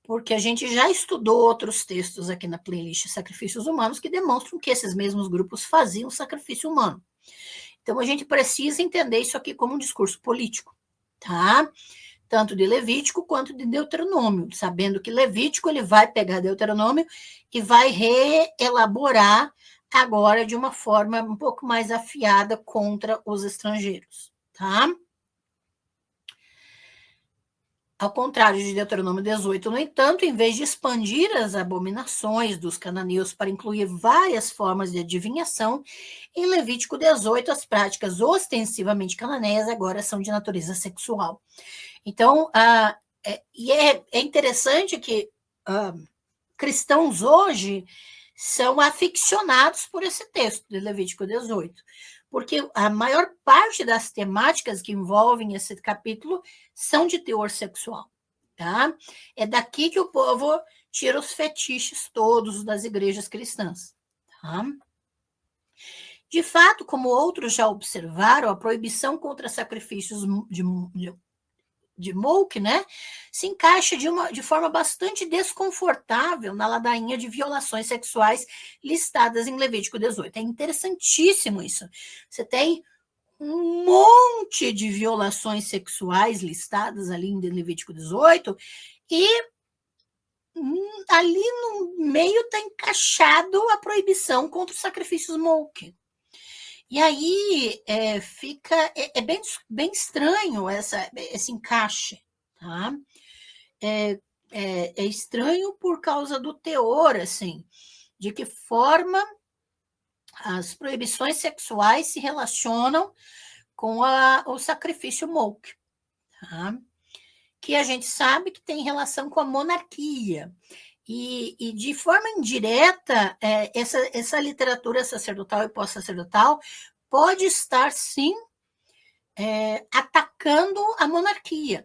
porque a gente já estudou outros textos aqui na playlist Sacrifícios Humanos que demonstram que esses mesmos grupos faziam sacrifício humano. Então, a gente precisa entender isso aqui como um discurso político, tá? Tanto de Levítico quanto de Deuteronômio, sabendo que Levítico ele vai pegar Deuteronômio e vai reelaborar agora de uma forma um pouco mais afiada contra os estrangeiros, tá? Ao contrário de Deuteronômio 18, no entanto, em vez de expandir as abominações dos cananeus para incluir várias formas de adivinhação, em Levítico 18, as práticas ostensivamente cananeias agora são de natureza sexual. Então, é interessante que cristãos hoje são aficionados por esse texto de Levítico 18, porque a maior parte das temáticas que envolvem esse capítulo são de teor sexual, tá? É daqui que o povo tira os fetiches todos das igrejas cristãs, tá? De fato, como outros já observaram, a proibição contra sacrifícios de Molk, né, se encaixa de forma bastante desconfortável na ladainha de violações sexuais listadas em Levítico 18. É interessantíssimo isso. Você tem um monte de violações sexuais listadas ali em Levítico 18, e ali no meio está encaixado a proibição contra os sacrifícios Molk. E aí fica bem estranho esse encaixe, tá? É estranho por causa do teor, assim, de que forma as proibições sexuais se relacionam com o sacrifício Molk, tá? Que a gente sabe que tem relação com a monarquia. E de forma indireta, essa literatura sacerdotal e pós-sacerdotal pode estar, sim, atacando a monarquia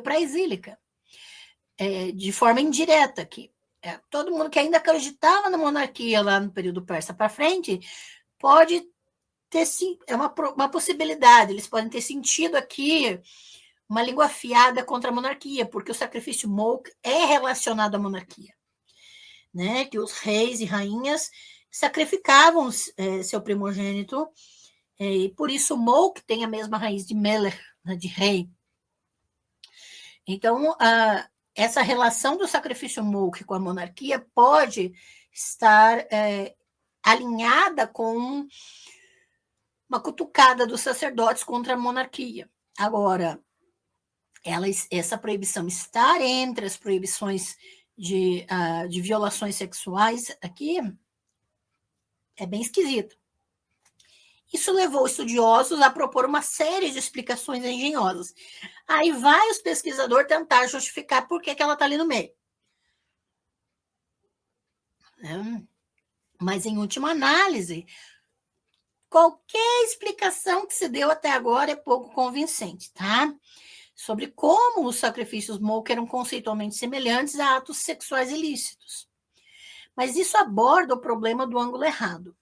pré-exílica, de forma indireta aqui. Todo mundo que ainda acreditava na monarquia lá no período persa para frente pode ter, sim, uma possibilidade, eles podem ter sentido aqui uma língua afiada contra a monarquia, porque o sacrifício Molk é relacionado à monarquia, né? Que os reis e rainhas sacrificavam seu primogênito, e por isso Molk tem a mesma raiz de Melech, né, de rei. Então, essa relação do sacrifício Molk com a monarquia pode estar alinhada com uma cutucada dos sacerdotes contra a monarquia. Agora, essa proibição estar entre as proibições de violações sexuais aqui é bem esquisito. Isso levou estudiosos a propor uma série de explicações engenhosas. Aí vai os pesquisadores tentar justificar por que ela está ali no meio. Mas, em última análise, qualquer explicação que se deu até agora é pouco convincente, tá? Sobre como os sacrifícios Molk eram conceitualmente semelhantes a atos sexuais ilícitos. Mas isso aborda o problema do ângulo errado.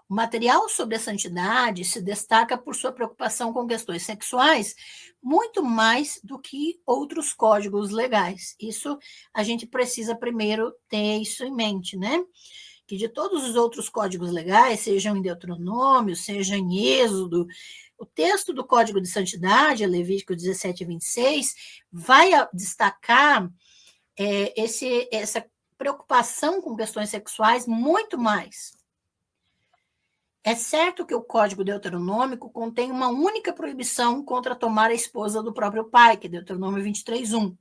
O material sobre a santidade se destaca por sua preocupação com questões sexuais muito mais do que outros códigos legais. Isso a gente precisa primeiro ter isso em mente, né? que de todos os outros códigos legais, sejam em Deuteronômio, seja em Êxodo, o texto do Código de Santidade, Levítico 17 e 26, vai destacar essa preocupação com questões sexuais muito mais. É certo que o Código Deuteronômico contém uma única proibição contra tomar a esposa do próprio pai, que é Deuteronômio 23:1.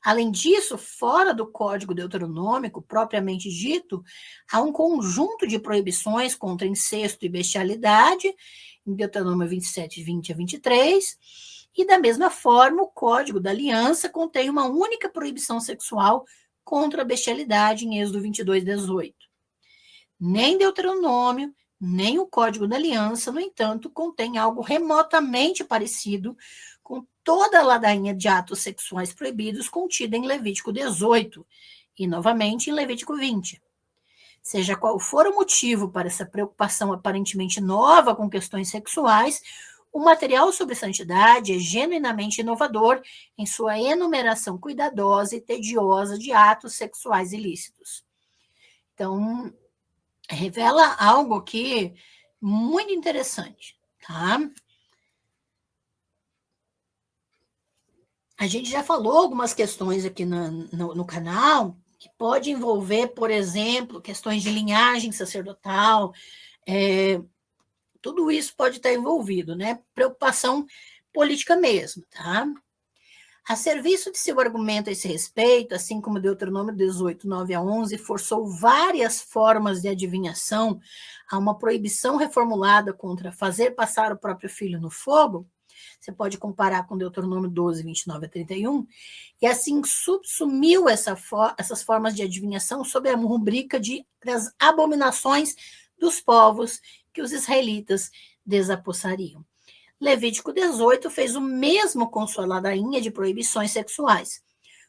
Além disso, fora do Código Deuteronômico, propriamente dito, há um conjunto de proibições contra incesto e bestialidade, em Deuteronômio 27, 20 a 23, e da mesma forma, o Código da Aliança contém uma única proibição sexual contra a bestialidade, em Êxodo 22, 18. Nem Deuteronômio, nem o Código da Aliança, no entanto, contém algo remotamente parecido com toda a ladainha de atos sexuais proibidos contida em Levítico 18 e, novamente, em Levítico 20. Seja qual for o motivo para essa preocupação aparentemente nova com questões sexuais, o material sobre santidade é genuinamente inovador em sua enumeração cuidadosa e tediosa de atos sexuais ilícitos. Então, revela algo aqui muito interessante, tá? A gente já falou algumas questões aqui no canal, que pode envolver, por exemplo, questões de linhagem sacerdotal, tudo isso pode estar envolvido, né? Preocupação política mesmo, tá? A serviço de seu argumento a esse respeito, assim como Deuteronômio 18, 9 a 11, forçou várias formas de adivinhação a uma proibição reformulada contra fazer passar o próprio filho no fogo, você pode comparar com Deuteronômio 12, 29 a 31, e assim subsumiu essas formas de adivinhação sob a rubrica das abominações dos povos que os israelitas desapossariam. Levítico 18 fez o mesmo com sua ladainha de proibições sexuais.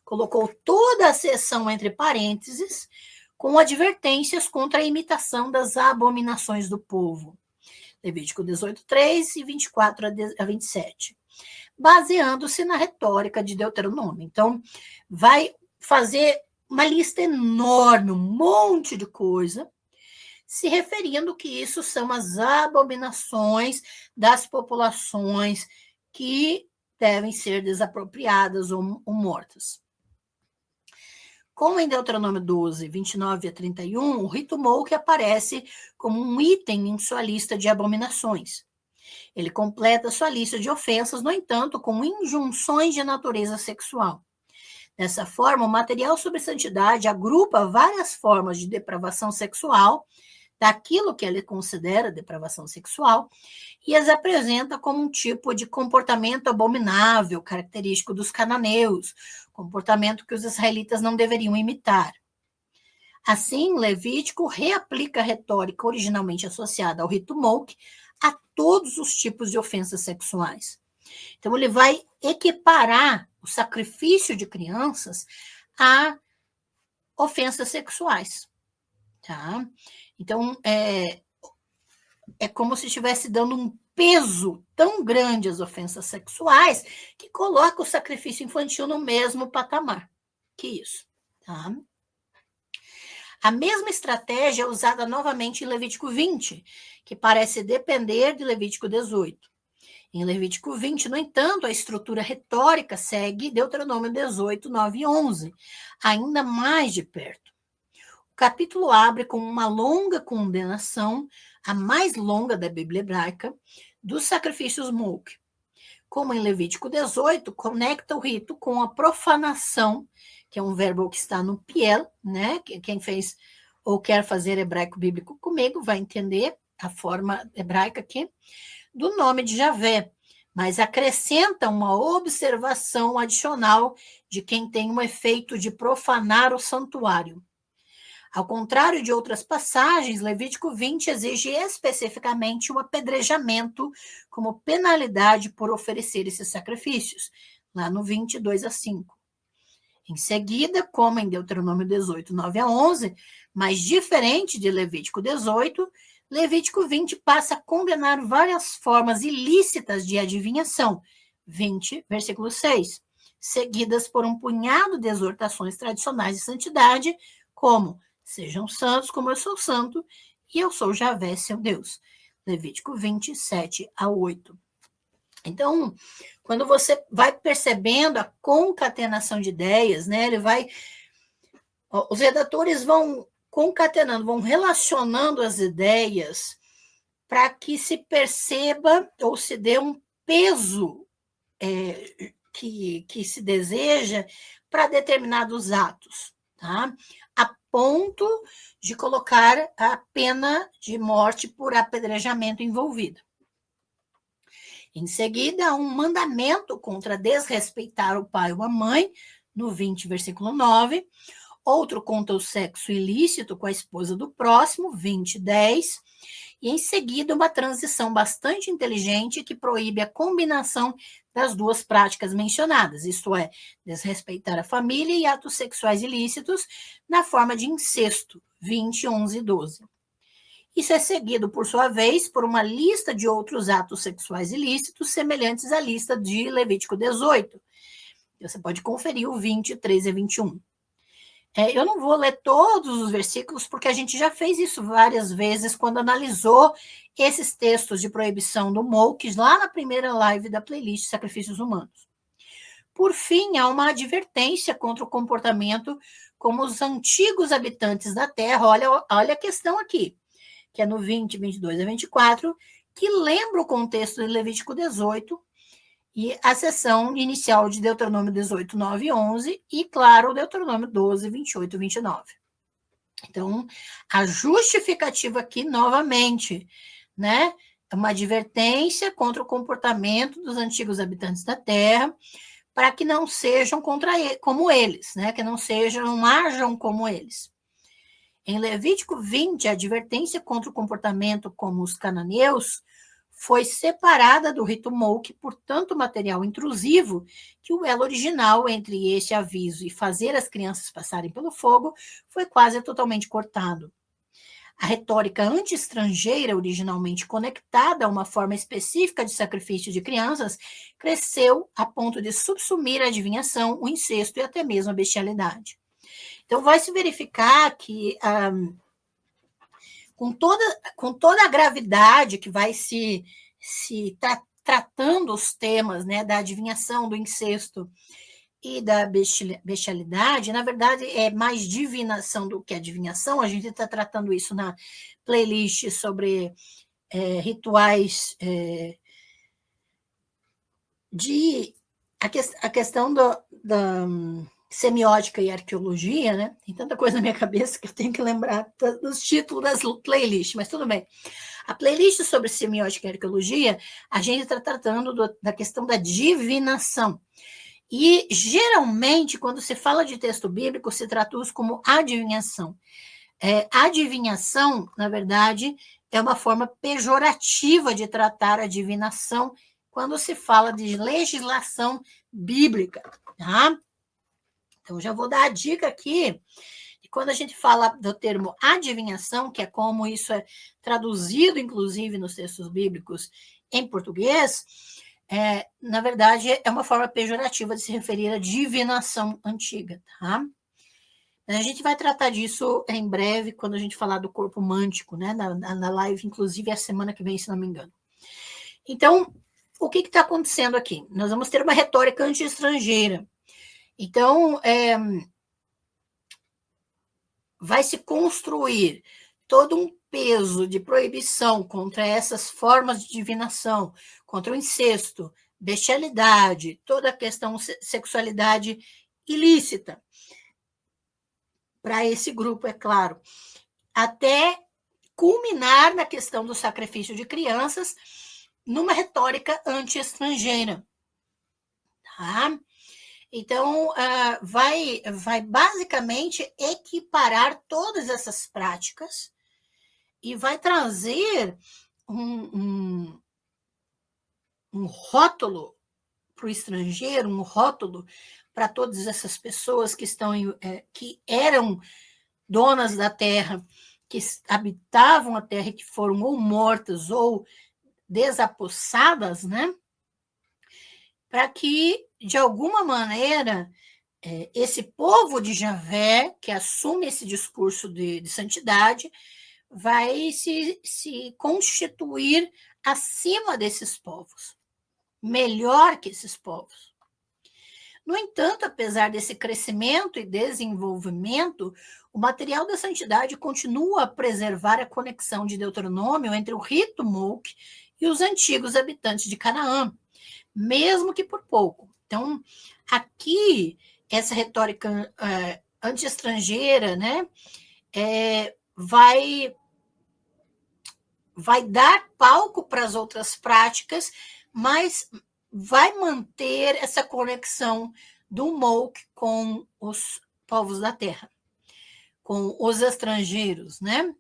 Colocou toda a seção entre parênteses com advertências contra a imitação das abominações do povo. Levítico 18, 3 e 24 a 27. Baseando-se na retórica de Deuteronômio. Então, vai fazer uma lista enorme, um monte de coisa, se referindo que isso são as abominações das populações que devem ser desapropriadas ou mortas. Como em Deuteronômio 12, 29 a 31, o rito Molk aparece como um item em sua lista de abominações. Ele completa sua lista de ofensas, no entanto, com injunções de natureza sexual. Dessa forma, o material sobre santidade agrupa várias formas de depravação sexual, daquilo que ele considera depravação sexual, e as apresenta como um tipo de comportamento abominável, característico dos cananeus, comportamento que os israelitas não deveriam imitar. Assim, Levítico reaplica a retórica originalmente associada ao rito Molk a todos os tipos de ofensas sexuais. Então, ele vai equiparar o sacrifício de crianças a ofensas sexuais, tá? Então, é como se estivesse dando um peso tão grande às ofensas sexuais que coloca o sacrifício infantil no mesmo patamar que isso, tá? A mesma estratégia é usada novamente em Levítico 20, que parece depender de Levítico 18. Em Levítico 20, no entanto, a estrutura retórica segue Deuteronômio 18, 9 e 11, ainda mais de perto. O capítulo abre com uma longa condenação, a mais longa da Bíblia hebraica, dos sacrifícios Molk. Como em Levítico 18, conecta o rito com a profanação, que é um verbo que está no piel, né? Quem fez ou quer fazer hebraico bíblico comigo vai entender a forma hebraica aqui, do nome de Javé, mas acrescenta uma observação adicional de quem tem um efeito de profanar o santuário. Ao contrário de outras passagens, Levítico 20 exige especificamente o apedrejamento como penalidade por oferecer esses sacrifícios, lá no 22 a 5. Em seguida, como em Deuteronômio 18, 9 a 11, mas diferente de Levítico 18, Levítico 20 passa a condenar várias formas ilícitas de adivinhação, 20, versículo 6, seguidas por um punhado de exortações tradicionais de santidade, como Sejam santos como eu sou santo, e eu sou Javé, seu Deus. Levítico 27-8. Então, quando você vai percebendo a concatenação de ideias, né, os redatores vão concatenando, vão relacionando as ideias para que se perceba ou se dê um peso que se deseja para determinados atos, tá? A ponto de colocar a pena de morte por apedrejamento envolvida. Em seguida, um mandamento contra desrespeitar o pai ou a mãe, no 20, versículo 9. Outro contra o sexo ilícito com a esposa do próximo, 20:10. E em seguida, uma transição bastante inteligente que proíbe a combinação das duas práticas mencionadas, isto é, desrespeitar a família e atos sexuais ilícitos na forma de incesto, 20:11-12. Isso é seguido, por sua vez, por uma lista de outros atos sexuais ilícitos semelhantes à lista de Levítico 18. Você pode conferir o 20, 13 e 21. Eu não vou ler todos os versículos, porque a gente já fez isso várias vezes quando analisou esses textos de proibição do Molk lá na primeira live da playlist Sacrifícios Humanos. Por fim, há uma advertência contra o comportamento como os antigos habitantes da terra. Olha a questão aqui, que é no 20, 22 a 24, que lembra o contexto de Levítico 18, e a seção inicial de Deuteronômio 18, 9 e 11, e, claro, Deuteronômio 12, 28 e 29. Então, a justificativa aqui, novamente, né, é uma advertência contra o comportamento dos antigos habitantes da terra, para que não sejam como eles, né, que não ajam como eles. Em Levítico 20, a advertência contra o comportamento como os cananeus foi separada do rito Molk por tanto material intrusivo que o elo original entre esse aviso e fazer as crianças passarem pelo fogo foi quase totalmente cortado. A retórica anti-estrangeira, originalmente conectada a uma forma específica de sacrifício de crianças, cresceu a ponto de subsumir a adivinhação, o incesto e até mesmo a bestialidade. Então, vai se verificar que com toda a gravidade que vai se tratando os temas, né, da adivinhação, do incesto e da bestialidade, na verdade é mais divinação do que adivinhação. A gente está tratando isso na playlist sobre rituais a questão da semiótica e arqueologia, né? Tem tanta coisa na minha cabeça que eu tenho que lembrar dos títulos das playlists, mas tudo bem. A playlist sobre semiótica e arqueologia, a gente está tratando da questão da divinação. E, geralmente, quando se fala de texto bíblico, se traduz como adivinhação. Adivinhação, na verdade, é uma forma pejorativa de tratar a divinação quando se fala de legislação bíblica, tá? Então, já vou dar a dica aqui, e quando a gente fala do termo adivinhação, que é como isso é traduzido, inclusive, nos textos bíblicos em português, na verdade, é uma forma pejorativa de se referir à divinação antiga, tá? A gente vai tratar disso em breve, quando a gente falar do corpo mântico, né? Na live, inclusive, a semana que vem, se não me engano. Então, o que está acontecendo aqui? Nós vamos ter uma retórica anti-estrangeira. Então, vai se construir todo um peso de proibição contra essas formas de divinação, contra o incesto, bestialidade, toda a questão sexualidade ilícita, para esse grupo, é claro, até culminar na questão do sacrifício de crianças, numa retórica anti-estrangeira, tá? Então, vai basicamente equiparar todas essas práticas e vai trazer um rótulo para o estrangeiro, um rótulo para todas essas pessoas que eram donas da terra, que habitavam a terra e que foram ou mortas ou desapossadas, né? Para que, de alguma maneira, esse povo de Javé, que assume esse discurso de santidade, vai se constituir acima desses povos, melhor que esses povos. No entanto, apesar desse crescimento e desenvolvimento, o material da santidade continua a preservar a conexão de Deuteronômio entre o rito Molk e os antigos habitantes de Canaã, mesmo que por pouco. Então, aqui, essa retórica anti-estrangeira, né, vai dar palco para as outras práticas, mas vai manter essa conexão do Molk com os povos da terra, com os estrangeiros, né?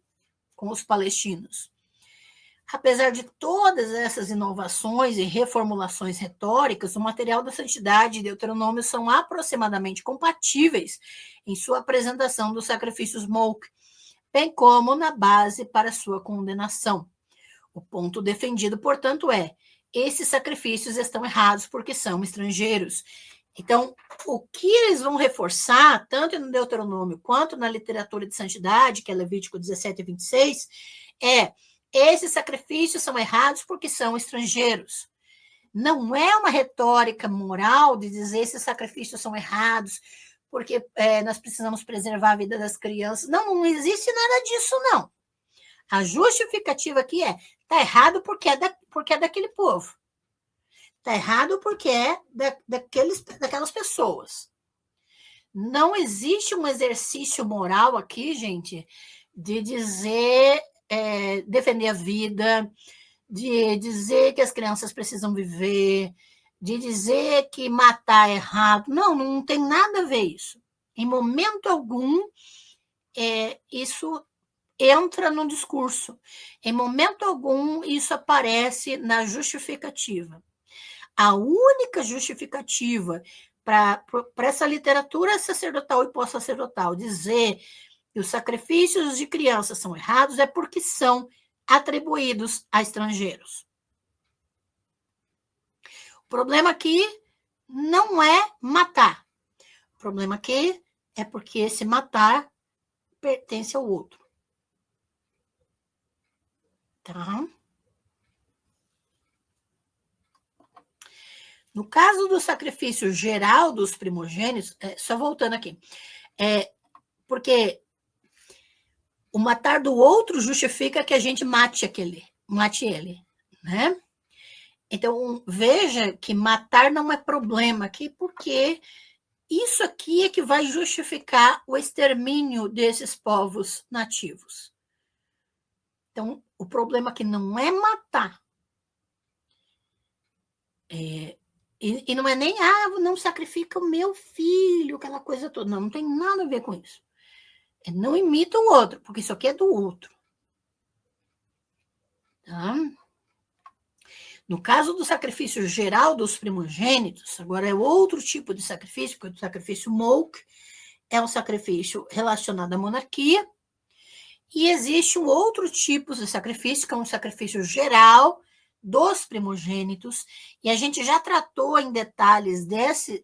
Com os palestinos. Apesar de todas essas inovações e reformulações retóricas, o material da santidade e Deuteronômio são aproximadamente compatíveis em sua apresentação dos sacrifícios Molk, bem como na base para sua condenação. O ponto defendido, portanto, esses sacrifícios estão errados porque são estrangeiros. Então, o que eles vão reforçar, tanto no Deuteronômio quanto na literatura de santidade, que é Levítico 17 e 26, esses sacrifícios são errados porque são estrangeiros. Não é uma retórica moral de dizer esses sacrifícios são errados porque nós precisamos preservar a vida das crianças. Não existe nada disso, não. A justificativa aqui está errado porque é daquele povo. Está errado porque é daquelas pessoas. Não existe um exercício moral aqui, gente, de dizer, defender a vida, de dizer que as crianças precisam viver, de dizer que matar é errado. Não tem nada a ver isso. Em momento algum, isso entra no discurso. Em momento algum, isso aparece na justificativa. A única justificativa para essa literatura sacerdotal e pós-sacerdotal dizer que os sacrifícios de crianças são errados é porque são atribuídos a estrangeiros. O problema aqui não é matar. O problema aqui é porque esse matar pertence ao outro. Tá? No caso do sacrifício geral dos primogênitos, só voltando aqui, porque o matar do outro justifica que a gente mate ele, né? Então, veja que matar não é problema aqui, porque isso aqui é que vai justificar o extermínio desses povos nativos. Então, o problema aqui não é matar. E não é nem, não sacrifica o meu filho, aquela coisa toda. Não tem nada a ver com isso. Não imita o outro, porque isso aqui é do outro. Tá? No caso do sacrifício geral dos primogênitos, agora é outro tipo de sacrifício, porque o sacrifício Molk é um sacrifício relacionado à monarquia, e existe um outro tipo de sacrifício, que é um sacrifício geral dos primogênitos, e a gente já tratou em detalhes desse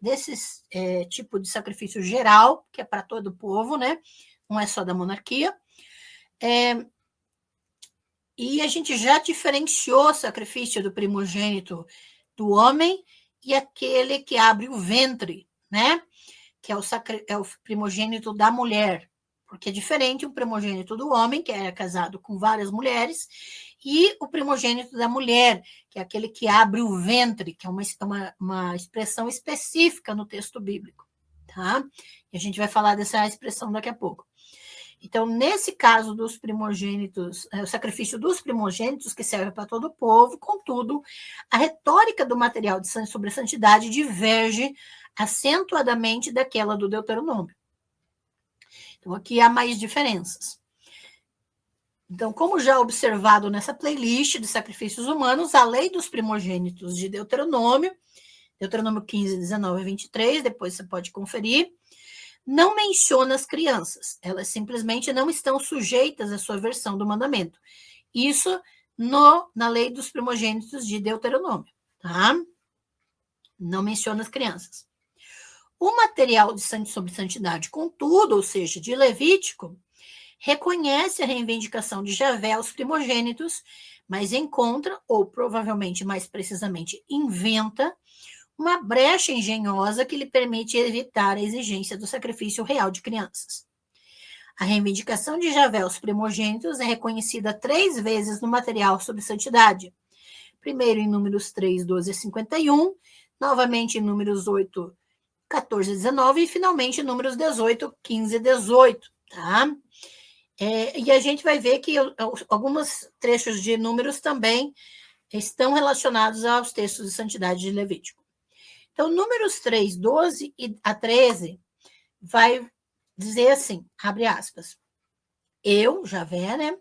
tipo de sacrifício geral, que é para todo o povo, né? Não é só da monarquia. E a gente já diferenciou o sacrifício do primogênito do homem e aquele que abre o ventre, né? Que é o primogênito da mulher, porque é diferente o primogênito do homem, que é casado com várias mulheres, e o primogênito da mulher, que é aquele que abre o ventre, que é uma expressão específica no texto bíblico, tá? E a gente vai falar dessa expressão daqui a pouco. Então, nesse caso dos primogênitos, o sacrifício dos primogênitos, que serve para todo o povo, contudo, a retórica do material sobre a santidade diverge acentuadamente daquela do Deuteronômio. Então, aqui há mais diferenças. Então, como já observado nessa playlist de sacrifícios humanos, a lei dos primogênitos de Deuteronômio 15, 19 e 23, depois você pode conferir, não menciona as crianças, elas simplesmente não estão sujeitas à sua versão do mandamento. Isso na lei dos primogênitos de Deuteronômio, tá? Não menciona as crianças. O material sobre santidade, contudo, ou seja, de Levítico, reconhece a reivindicação de Javé aos primogênitos, mas encontra, ou provavelmente mais precisamente inventa, uma brecha engenhosa que lhe permite evitar a exigência do sacrifício real de crianças. A reivindicação de Javé aos primogênitos é reconhecida 3 vezes no material sobre santidade. Primeiro em Números 3, 12 a 51, novamente em Números 8, 14 a 19 e finalmente em Números 18, 15 a 18, tá? E a gente vai ver que alguns trechos de Números também estão relacionados aos textos de santidade de Levítico. Então, Números 3, 12 a 13, vai dizer assim, abre aspas, eu, Javé, né,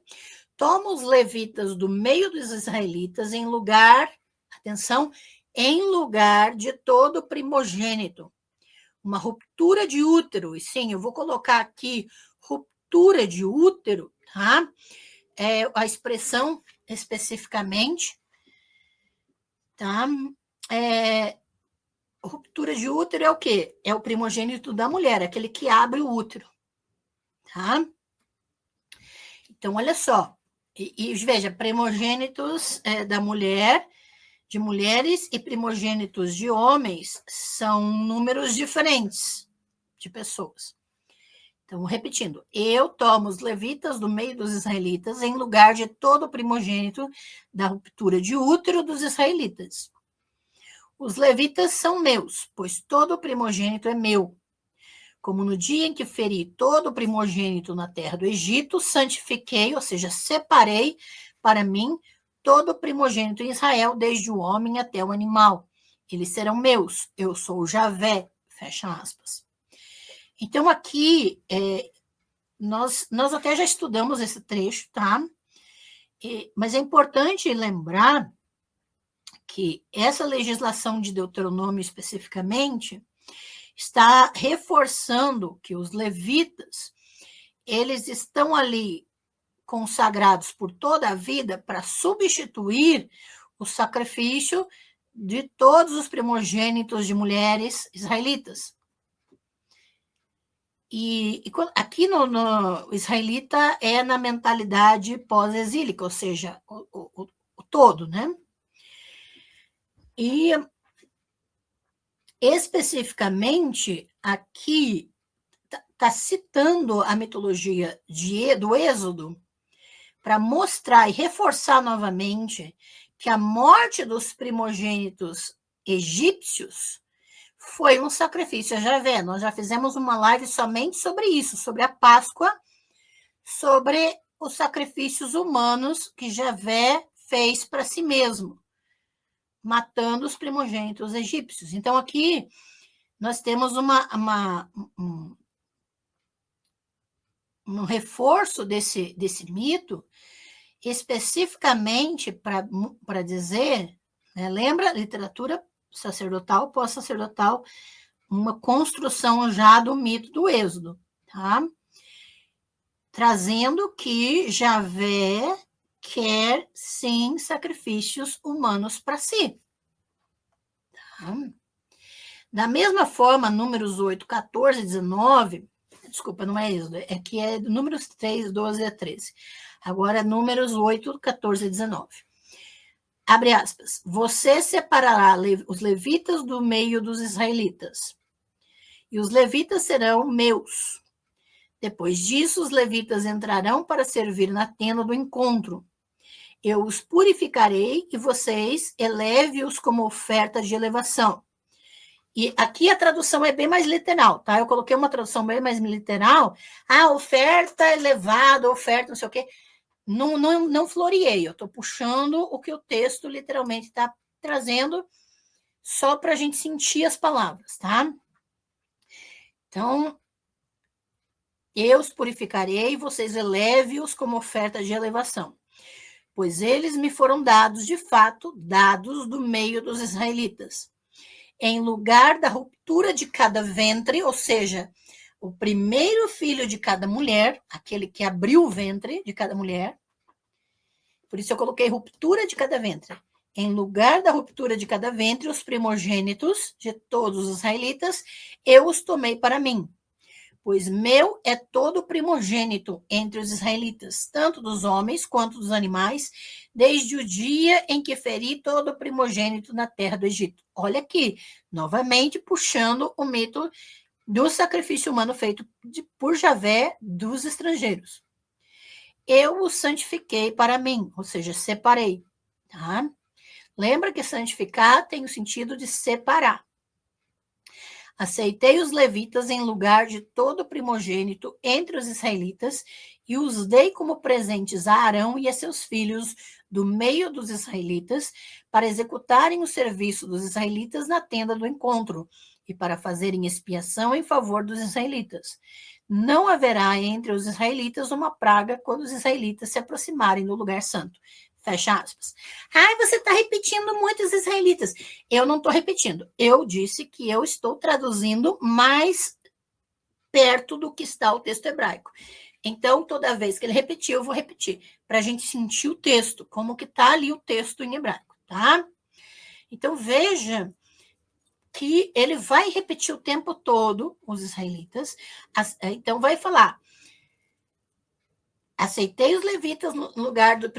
tomo os levitas do meio dos israelitas em lugar, atenção, em lugar de todo primogênito, uma ruptura de útero, e sim, eu vou colocar aqui ruptura de útero, tá? A expressão especificamente, tá? Ruptura de útero é o quê? É o primogênito da mulher, aquele que abre o útero, tá? Então, olha só, e veja, primogênitos da mulher, de mulheres e primogênitos de homens são números diferentes de pessoas. Então, repetindo, eu tomo os levitas do meio dos israelitas em lugar de todo primogênito da ruptura de útero dos israelitas. Os levitas são meus, pois todo primogênito é meu. Como no dia em que feri todo primogênito na terra do Egito, santifiquei, ou seja, separei para mim todo primogênito em Israel, desde o homem até o animal. Eles serão meus, eu sou Javé, fecha aspas. Então, aqui, nós até já estudamos esse trecho, tá? Mas é importante lembrar que essa legislação de Deuteronômio especificamente está reforçando que os levitas, eles estão ali consagrados por toda a vida para substituir o sacrifício de todos os primogênitos de mulheres israelitas. E aqui no israelita é na mentalidade pós-exílica, ou seja, o todo, né? E especificamente aqui está citando a mitologia do Êxodo para mostrar e reforçar novamente que a morte dos primogênitos egípcios foi um sacrifício a Javé. Nós já fizemos uma live somente sobre isso, sobre a Páscoa, sobre os sacrifícios humanos que Javé fez para si mesmo, matando os primogênitos egípcios. Então, aqui nós temos um reforço desse mito, especificamente para dizer, né, lembra, literatura sacerdotal, pós-sacerdotal, uma construção já do mito do Êxodo, tá? Trazendo que Javé quer, sim, sacrifícios humanos para si. Tá? Da mesma forma, Números 8, 14 e 19, desculpa, não é Êxodo, é que é Números 3, 12 a 13. Agora, Números 8, 14 e 19. Abre aspas. Você separará os levitas do meio dos israelitas, e os levitas serão meus. Depois disso, os levitas entrarão para servir na tenda do encontro. Eu os purificarei e vocês eleve-os como oferta de elevação. E aqui a tradução é bem mais literal, tá? Eu coloquei uma tradução bem mais literal. Oferta elevada, oferta não sei o quê. Não floreei, eu estou puxando o que o texto literalmente está trazendo só para a gente sentir as palavras, tá? Então, eu os purificarei e vocês eleve-os como oferta de elevação, pois eles me foram dados, de fato, dados do meio dos israelitas. Em lugar da ruptura de cada ventre, ou seja, o primeiro filho de cada mulher, aquele que abriu o ventre de cada mulher, por isso eu coloquei ruptura de cada ventre. em lugar da ruptura de cada ventre, os primogênitos de todos os israelitas, eu os tomei para mim. Pois meu é todo primogênito entre os israelitas, tanto dos homens quanto dos animais, desde o dia em que feri todo primogênito na terra do Egito. Olha aqui, novamente puxando o mito do sacrifício humano feito por Javé dos estrangeiros. Eu o santifiquei para mim, ou seja, separei. Tá? Lembra que santificar tem o sentido de separar. Aceitei os levitas em lugar de todo primogênito entre os israelitas e os dei como presentes a Arão e a seus filhos do meio dos israelitas para executarem o serviço dos israelitas na tenda do encontro e para fazerem expiação em favor dos israelitas. Não haverá entre os israelitas uma praga quando os israelitas se aproximarem do lugar santo. Fecha aspas. Você está repetindo muitos israelitas. Eu não estou repetindo. Eu disse que eu estou traduzindo mais perto do que está o texto hebraico. Então, toda vez que ele repetir, eu vou repetir, para a gente sentir o texto, como que está ali o texto em hebraico, tá? Então, veja que ele vai repetir o tempo todo, os israelitas. Então, vai falar: aceitei os levitas no lugar de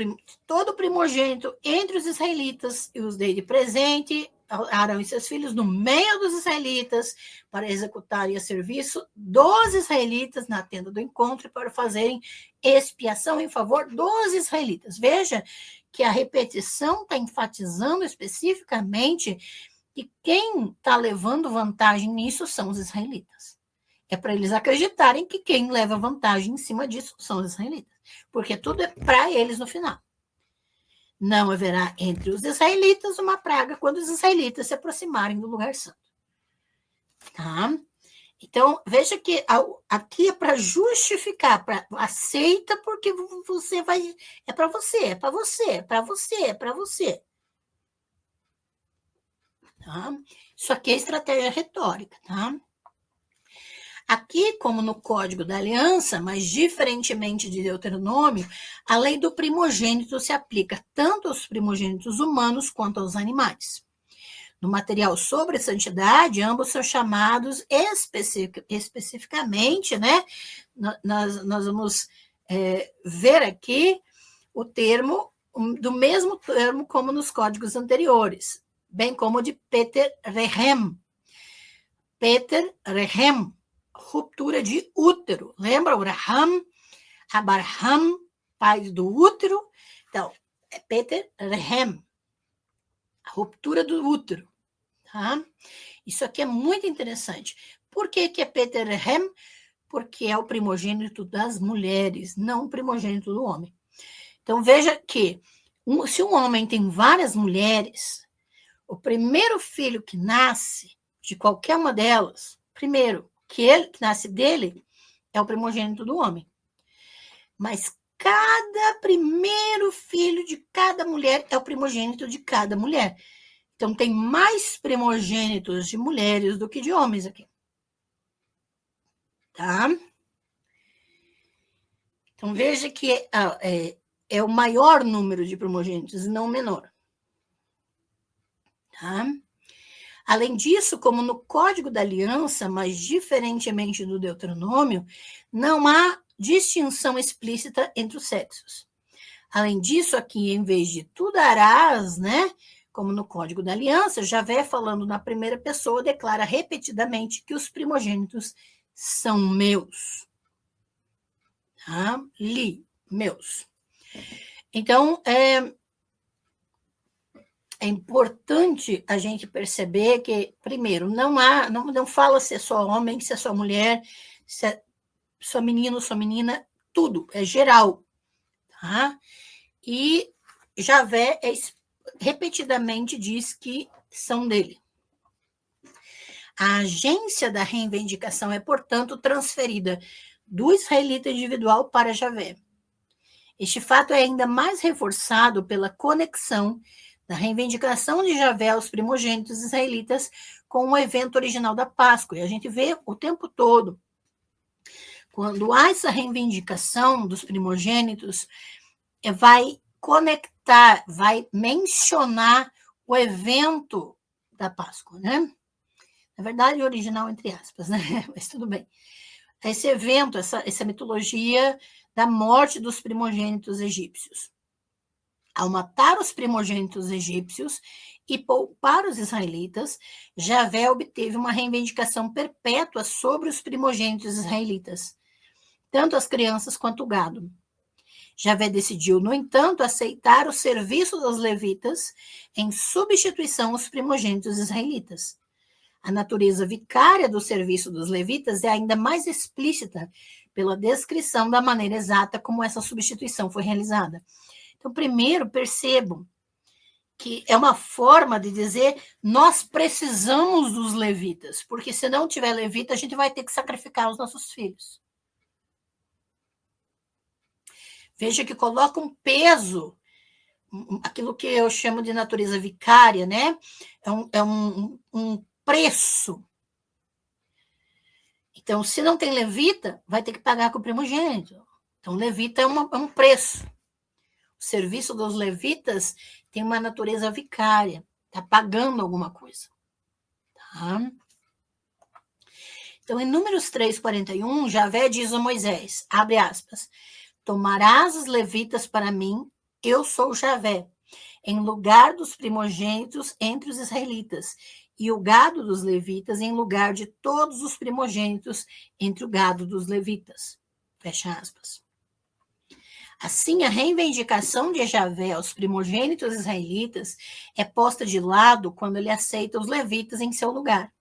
todo primogênito entre os israelitas e os dei de presente, Arão e seus filhos, no meio dos israelitas, para executarem o serviço dos israelitas na tenda do encontro e para fazerem expiação em favor dos israelitas. Veja que a repetição está enfatizando especificamente que quem está levando vantagem nisso são os israelitas. É para eles acreditarem que quem leva vantagem em cima disso são os israelitas. Porque tudo é para eles no final. Não haverá entre os israelitas uma praga quando os israelitas se aproximarem do lugar santo. Tá? Então, veja que aqui é para justificar, aceita porque você vai. É para você, é para você, é para você, é para você. Tá? Isso aqui é estratégia retórica, tá? Aqui, como no Código da Aliança, mas diferentemente de Deuteronômio, a lei do primogênito se aplica tanto aos primogênitos humanos quanto aos animais. No material sobre santidade, ambos são chamados especificamente, né? Nós vamos ver aqui o termo, do mesmo termo como nos códigos anteriores, bem como de Peter Rehem. Peter Rehem, ruptura de útero. Lembra? Abraham, pai do útero. Então, é Peter Rehem, ruptura do útero. Tá? Isso aqui é muito interessante. Por que é Peter Rehem? Porque é o primogênito das mulheres, não o primogênito do homem. Então, veja que se um homem tem várias mulheres, o primeiro filho que nasce de qualquer uma delas, primeiro, que nasce dele, é o primogênito do homem. Mas cada primeiro filho de cada mulher é o primogênito de cada mulher. Então, tem mais primogênitos de mulheres do que de homens aqui. Tá? Então, veja que é o maior número de primogênitos, não o menor. Tá? Além disso, como no Código da Aliança, mas diferentemente do Deuteronômio, não há distinção explícita entre os sexos. Além disso, aqui, em vez de tu darás, né, como no Código da Aliança, Javé, falando na primeira pessoa, declara repetidamente que os primogênitos são meus. Tá? Meus. Então, é importante a gente perceber que, primeiro, não fala se é só homem, se é só mulher, se é só menino, só menina, tudo, é geral. Tá? E Javé repetidamente diz que são dele. A agência da reivindicação é, portanto, transferida do israelita individual para Javé. Este fato é ainda mais reforçado pela conexão da reivindicação de Javé aos primogênitos israelitas com o evento original da Páscoa. E a gente vê o tempo todo, quando há essa reivindicação dos primogênitos, vai conectar, vai mencionar o evento da Páscoa, né? Na verdade, original entre aspas, né? Mas tudo bem. Esse evento, essa mitologia da morte dos primogênitos egípcios. Ao matar os primogênitos egípcios e poupar os israelitas, Javé obteve uma reivindicação perpétua sobre os primogênitos israelitas, tanto as crianças quanto o gado. Javé decidiu, no entanto, aceitar o serviço dos levitas em substituição aos primogênitos israelitas. A natureza vicária do serviço dos levitas é ainda mais explícita pela descrição da maneira exata como essa substituição foi realizada. Então, primeiro, percebam que é uma forma de dizer nós precisamos dos levitas, porque se não tiver levita, a gente vai ter que sacrificar os nossos filhos. Veja que coloca um peso, aquilo que eu chamo de natureza vicária, né? É um preço. Então, se não tem levita, vai ter que pagar com o primogênito. Então, levita é um preço. O serviço dos levitas tem uma natureza vicária, está pagando alguma coisa. Tá? Então, em Números 3:41, Javé diz a Moisés, abre aspas, tomarás os levitas para mim, eu sou Javé, em lugar dos primogênitos entre os israelitas, e o gado dos levitas em lugar de todos os primogênitos entre o gado dos levitas. Fecha aspas. Assim, a reivindicação de Javé aos primogênitos israelitas é posta de lado quando ele aceita os levitas em seu lugar.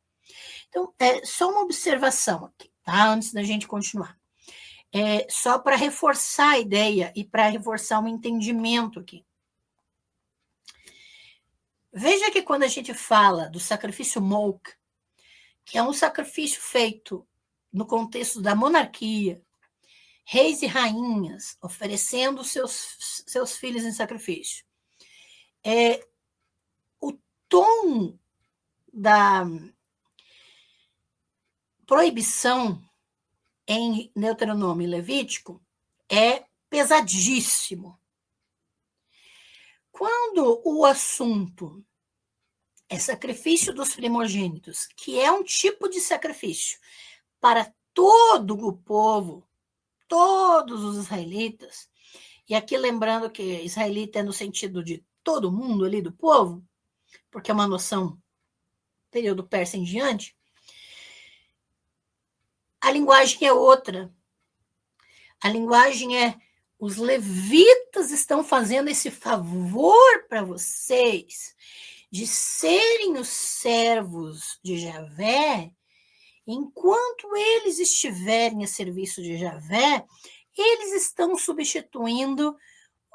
Então, só uma observação aqui, tá? Antes da gente continuar. Só para reforçar a ideia e para reforçar um entendimento aqui. Veja que quando a gente fala do sacrifício Molk, que é um sacrifício feito no contexto da monarquia, reis e rainhas oferecendo seus filhos em sacrifício. O tom da proibição em Deuteronômio e Levítico é pesadíssimo. Quando o assunto é sacrifício dos primogênitos, que é um tipo de sacrifício para todo o povo, todos os israelitas, e aqui lembrando que israelita é no sentido de todo mundo ali do povo, porque é uma noção período persa em diante, a linguagem é outra. A linguagem é os levitas estão fazendo esse favor para vocês de serem os servos de Javé, enquanto eles estiverem a serviço de Javé, eles estão substituindo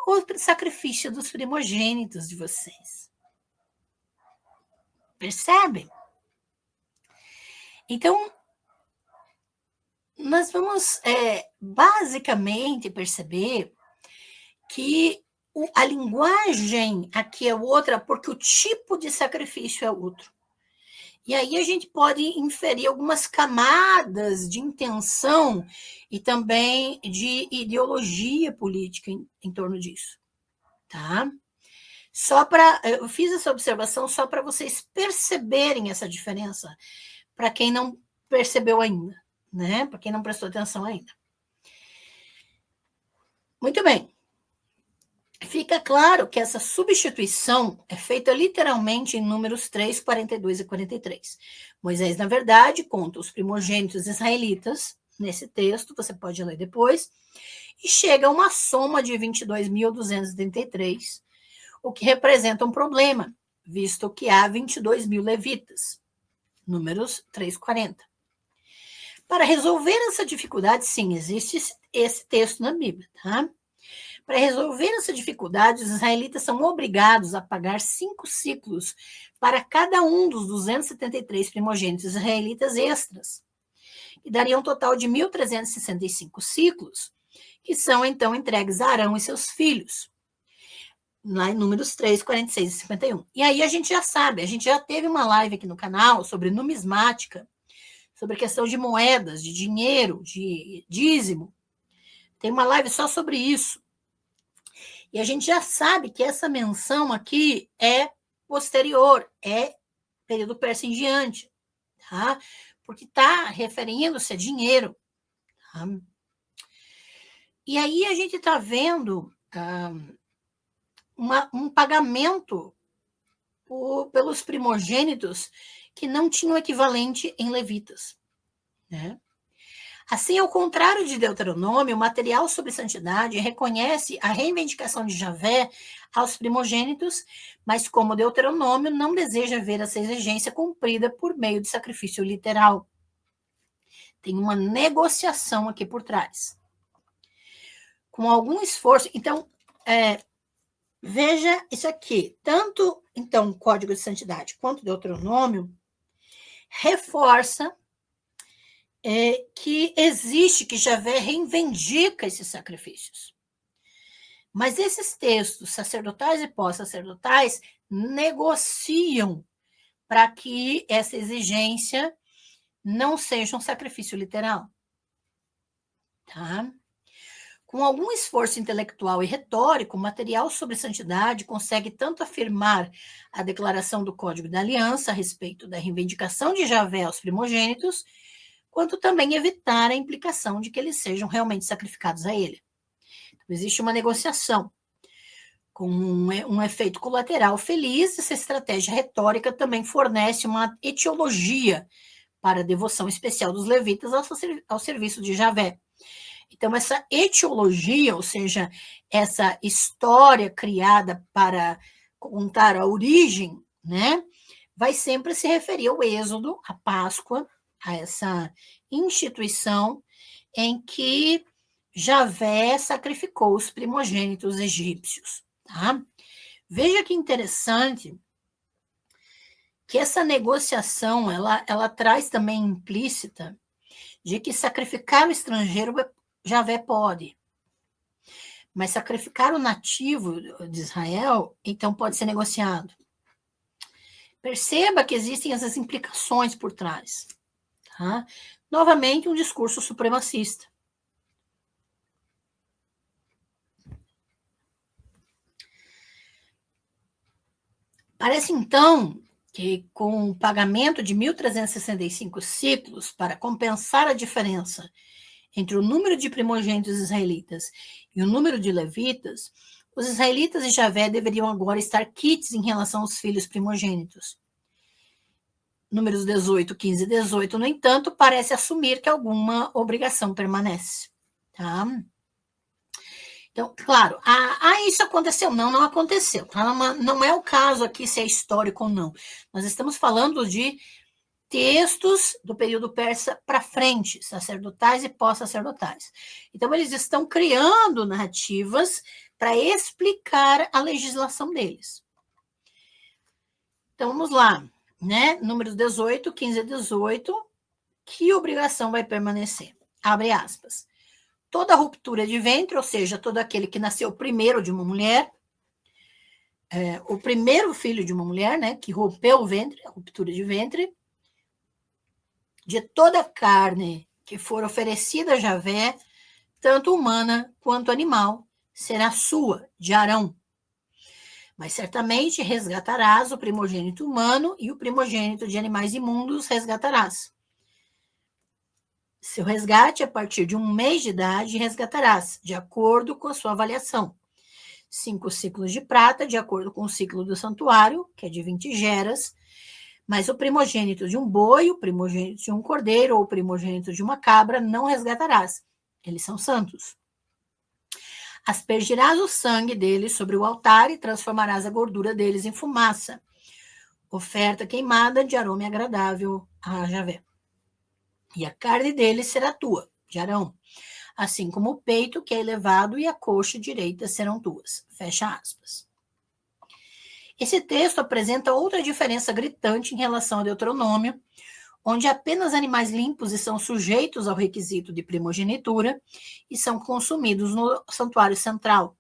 o sacrifício dos primogênitos de vocês. Percebe? Então, nós vamos basicamente perceber que a linguagem aqui é outra, porque o tipo de sacrifício é outro. E aí a gente pode inferir algumas camadas de intenção e também de ideologia política em torno disso. Tá? Eu fiz essa observação só para vocês perceberem essa diferença, para quem não percebeu ainda, né? Para quem não prestou atenção ainda. Muito bem. Fica claro que essa substituição é feita literalmente em Números 3, 42 e 43. Moisés, na verdade, conta os primogênitos israelitas, nesse texto, você pode ler depois, e chega a uma soma de 22.233, o que representa um problema, visto que há 22.000 levitas. Números 3, 40. Para resolver essa dificuldade, sim, existe esse texto na Bíblia, tá? Para resolver essa dificuldade, os israelitas são obrigados a pagar 5 ciclos para cada um dos 273 primogênitos israelitas extras, que daria um total de 1.365 ciclos, que são, então, entregues a Arão e seus filhos, lá em Números 3, 46 e 51. E aí a gente já sabe, a gente já teve uma live aqui no canal sobre numismática, sobre a questão de moedas, de dinheiro, de dízimo. Tem uma live só sobre isso. E a gente já sabe que essa menção aqui é posterior, é período persa em diante, tá? Porque está referindo-se a dinheiro. Tá? E aí a gente está vendo um pagamento pelos primogênitos que não tinham equivalente em levitas. Né? Assim, ao contrário de Deuteronômio, o material sobre santidade reconhece a reivindicação de Javé aos primogênitos, mas como Deuteronômio não deseja ver essa exigência cumprida por meio de sacrifício literal. Tem uma negociação aqui por trás. Com algum esforço. Então, veja isso aqui. Tanto, então, o Código de Santidade quanto Deuteronômio reforça que existe, que Javé reivindica esses sacrifícios. Mas esses textos, sacerdotais e pós-sacerdotais, negociam para que essa exigência não seja um sacrifício literal. Tá? Com algum esforço intelectual e retórico, o material sobre santidade consegue tanto afirmar a declaração do Código da Aliança a respeito da reivindicação de Javé aos primogênitos, quanto também evitar a implicação de que eles sejam realmente sacrificados a ele. Então, existe uma negociação. Com um efeito colateral feliz, essa estratégia retórica também fornece uma etiologia para a devoção especial dos levitas ao serviço de Javé. Então, essa etiologia, ou seja, essa história criada para contar a origem, né, vai sempre se referir ao Êxodo, à Páscoa, a essa instituição em que Javé sacrificou os primogênitos egípcios. Tá? Veja que interessante que essa negociação ela traz também implícita de que sacrificar o estrangeiro Javé pode, mas sacrificar o nativo de Israel, então pode ser negociado. Perceba que existem essas implicações por trás. Tá? Novamente, um discurso supremacista. Parece, então, que com o pagamento de 1.365 ciclos para compensar a diferença entre o número de primogênitos israelitas e o número de levitas, os israelitas e Javé deveriam agora estar quites em relação aos filhos primogênitos. Números 18, 15 e 18, no entanto, parece assumir que alguma obrigação permanece. Tá? Então, claro, isso aconteceu. Não aconteceu. Tá? Não é o caso aqui se é histórico ou não. Nós estamos falando de textos do período persa para frente, sacerdotais e pós-sacerdotais. Então, eles estão criando narrativas para explicar a legislação deles. Então, vamos lá. Né? Números 18, 15 e 18, que obrigação vai permanecer? Abre aspas. Toda ruptura de ventre, ou seja, todo aquele que nasceu primeiro de uma mulher, o primeiro filho de uma mulher, né, que rompeu o ventre, a ruptura de ventre, de toda carne que for oferecida a Javé, tanto humana quanto animal, será sua, de Arão. Mas certamente resgatarás o primogênito humano e o primogênito de animais imundos resgatarás. Seu resgate, a partir de 1 mês de idade, resgatarás, de acordo com a sua avaliação. 5 ciclos de prata, de acordo com o ciclo do santuário, que é de 20 geras, mas o primogênito de um boi, o primogênito de um cordeiro ou o primogênito de uma cabra não resgatarás. Eles são santos. Aspergirás o sangue deles sobre o altar e transformarás a gordura deles em fumaça. Oferta queimada de aroma agradável a Javé. E a carne deles será tua, de Arão. Assim como o peito, que é elevado, e a coxa direita serão tuas. Fecha aspas. Esse texto apresenta outra diferença gritante em relação ao Deuteronômio, onde apenas animais limpos estão sujeitos ao requisito de primogenitura e são consumidos no santuário central,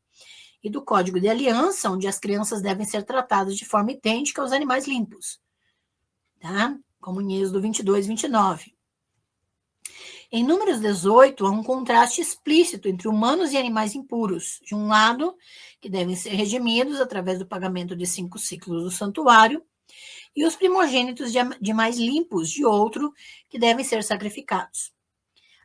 e do Código de Aliança, onde as crianças devem ser tratadas de forma idêntica aos animais limpos, tá? Como em Êxodo 22, 29. Em Números 18, há um contraste explícito entre humanos e animais impuros. De um lado, que devem ser redimidos através do pagamento de 5 ciclos do santuário, e os primogênitos de mais limpos, de outro, que devem ser sacrificados.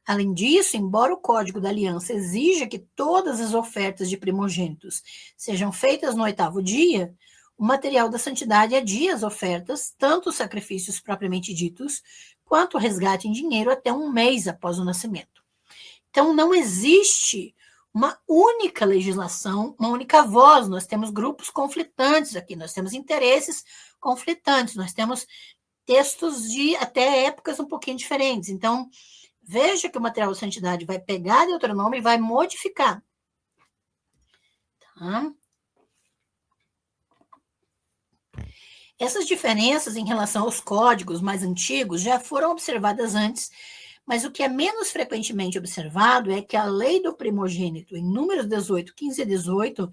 Além disso, embora o Código da Aliança exija que todas as ofertas de primogênitos sejam feitas no 8º dia, o material da santidade adia as ofertas, tanto os sacrifícios propriamente ditos, quanto o resgate em dinheiro até um mês após o nascimento. Então, não existe uma única legislação, uma única voz. Nós temos grupos conflitantes aqui, nós temos interesses conflitantes, nós temos textos de até épocas um pouquinho diferentes. Então, veja que o material da santidade vai pegar Deuteronômio e vai modificar. Tá? Essas diferenças em relação aos códigos mais antigos já foram observadas antes, mas o que é menos frequentemente observado é que a lei do primogênito, em Números 18, 15 e 18,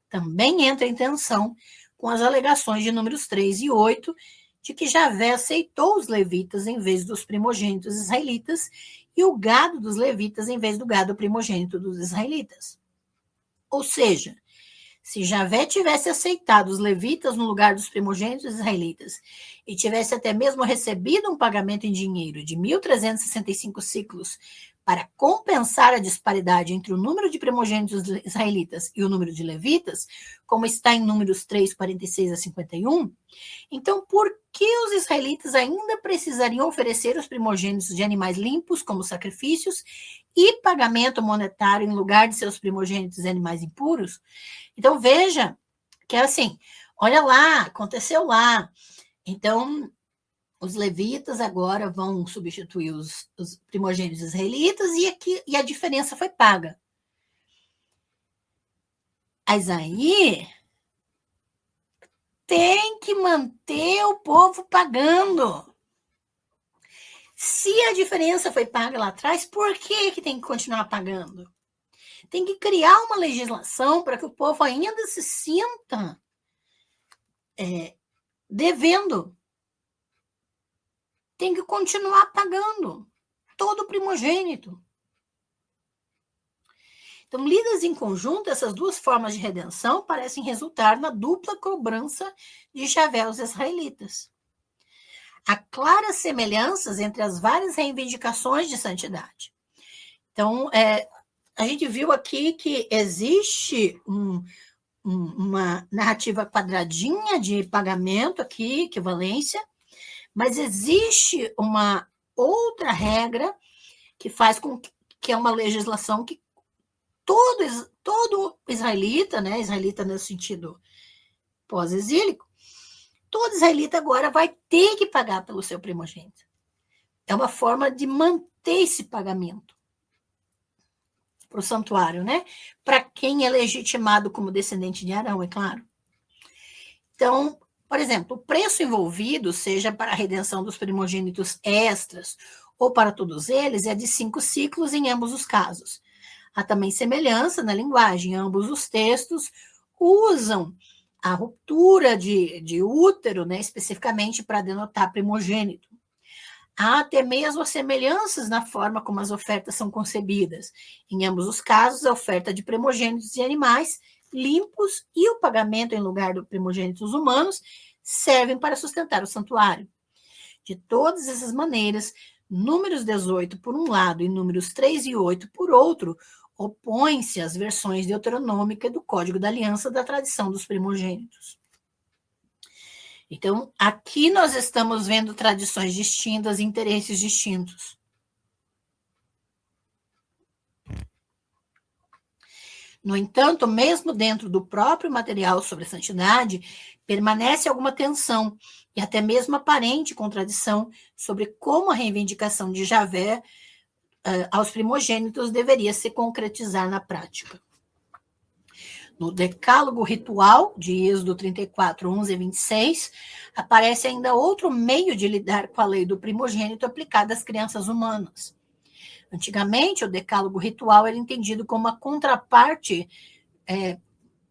também entra em tensão com as alegações de Números 3 e 8, de que Javé aceitou os levitas em vez dos primogênitos israelitas e o gado dos levitas em vez do gado primogênito dos israelitas. Ou seja, se Javé tivesse aceitado os levitas no lugar dos primogênitos israelitas e tivesse até mesmo recebido um pagamento em dinheiro de 1.365 ciclos para compensar a disparidade entre o número de primogênitos israelitas e o número de levitas, como está em Números 3, 46 a 51, então por que os israelitas ainda precisariam oferecer os primogênitos de animais limpos como sacrifícios e pagamento monetário em lugar de seus primogênitos de animais impuros? Então, veja que é assim, olha lá, aconteceu lá. Então, os levitas agora vão substituir os primogênitos israelitas e a diferença foi paga. Mas aí tem que manter o povo pagando. Se a diferença foi paga lá atrás, por que tem que continuar pagando? Tem que criar uma legislação para que o povo ainda se sinta devendo. Tem que continuar pagando todo o primogênito. Então, lidas em conjunto, essas duas formas de redenção parecem resultar na dupla cobrança de Javé aos israelitas. Há claras semelhanças entre as várias reivindicações de santidade. Então, a gente viu aqui que existe uma narrativa quadradinha de pagamento aqui, equivalência, mas existe uma outra regra que faz com que é uma legislação que todo israelita, né, israelita no sentido pós-exílico, todo israelita agora vai ter que pagar pelo seu primogênito. É uma forma de manter esse pagamento para o santuário, né? Para quem é legitimado como descendente de Arão, é claro. Então, por exemplo, o preço envolvido, seja para a redenção dos primogênitos extras ou para todos eles, é de 5 ciclos em ambos os casos. Há também semelhança na linguagem. Ambos os textos usam a ruptura de útero, né, especificamente para denotar primogênito. Há até mesmo semelhanças na forma como as ofertas são concebidas. Em ambos os casos, a oferta de primogênitos de animais limpos e o pagamento em lugar de primogênitos humanos servem para sustentar o santuário. De todas essas maneiras, Números 18 por um lado e Números 3 e 8 por outro, opõem-se às versões deuteronômicas do Código da Aliança da tradição dos primogênitos. Então, aqui nós estamos vendo tradições distintas, interesses distintos. No entanto, mesmo dentro do próprio material sobre a santidade, permanece alguma tensão e até mesmo aparente contradição sobre como a reivindicação de Javé aos primogênitos deveria se concretizar na prática. No decálogo ritual de Êxodo 34, 11 e 26, aparece ainda outro meio de lidar com a lei do primogênito aplicada às crianças humanas. Antigamente, o decálogo ritual era entendido como uma contraparte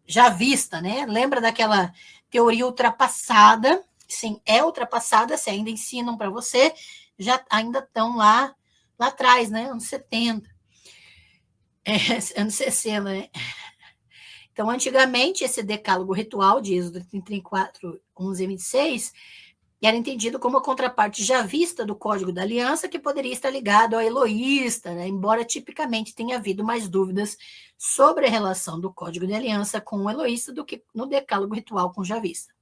já vista, né? Lembra daquela teoria ultrapassada? Sim, é ultrapassada, se ainda ensinam para você, já ainda estão lá lá atrás, né? Anos 70, anos 60, né? Então, antigamente, esse decálogo ritual de Êxodo 34, 11 e 26 era entendido como a contraparte javista do Código da Aliança, que poderia estar ligado ao eloísta, né? Embora tipicamente tenha havido mais dúvidas sobre a relação do Código de Aliança com o eloísta do que no decálogo ritual com o javista.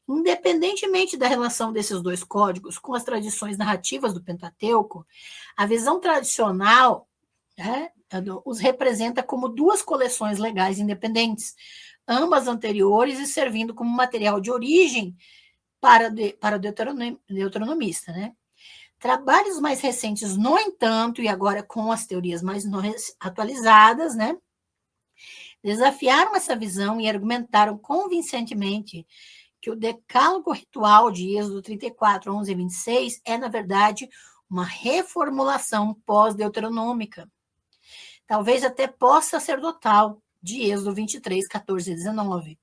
Independentemente da relação desses dois códigos com as tradições narrativas do Pentateuco, a visão tradicional, né, os representa como duas coleções legais independentes, ambas anteriores e servindo como material de origem para o deuteronomista. Né? Trabalhos mais recentes, no entanto, e agora com as teorias mais atualizadas, né, desafiaram essa visão e argumentaram convincentemente que o decálogo ritual de Êxodo 34, 11 e 26 é, na verdade, uma reformulação pós-deuteronômica. Talvez até pós-sacerdotal, de Êxodo 23, 14 e 19.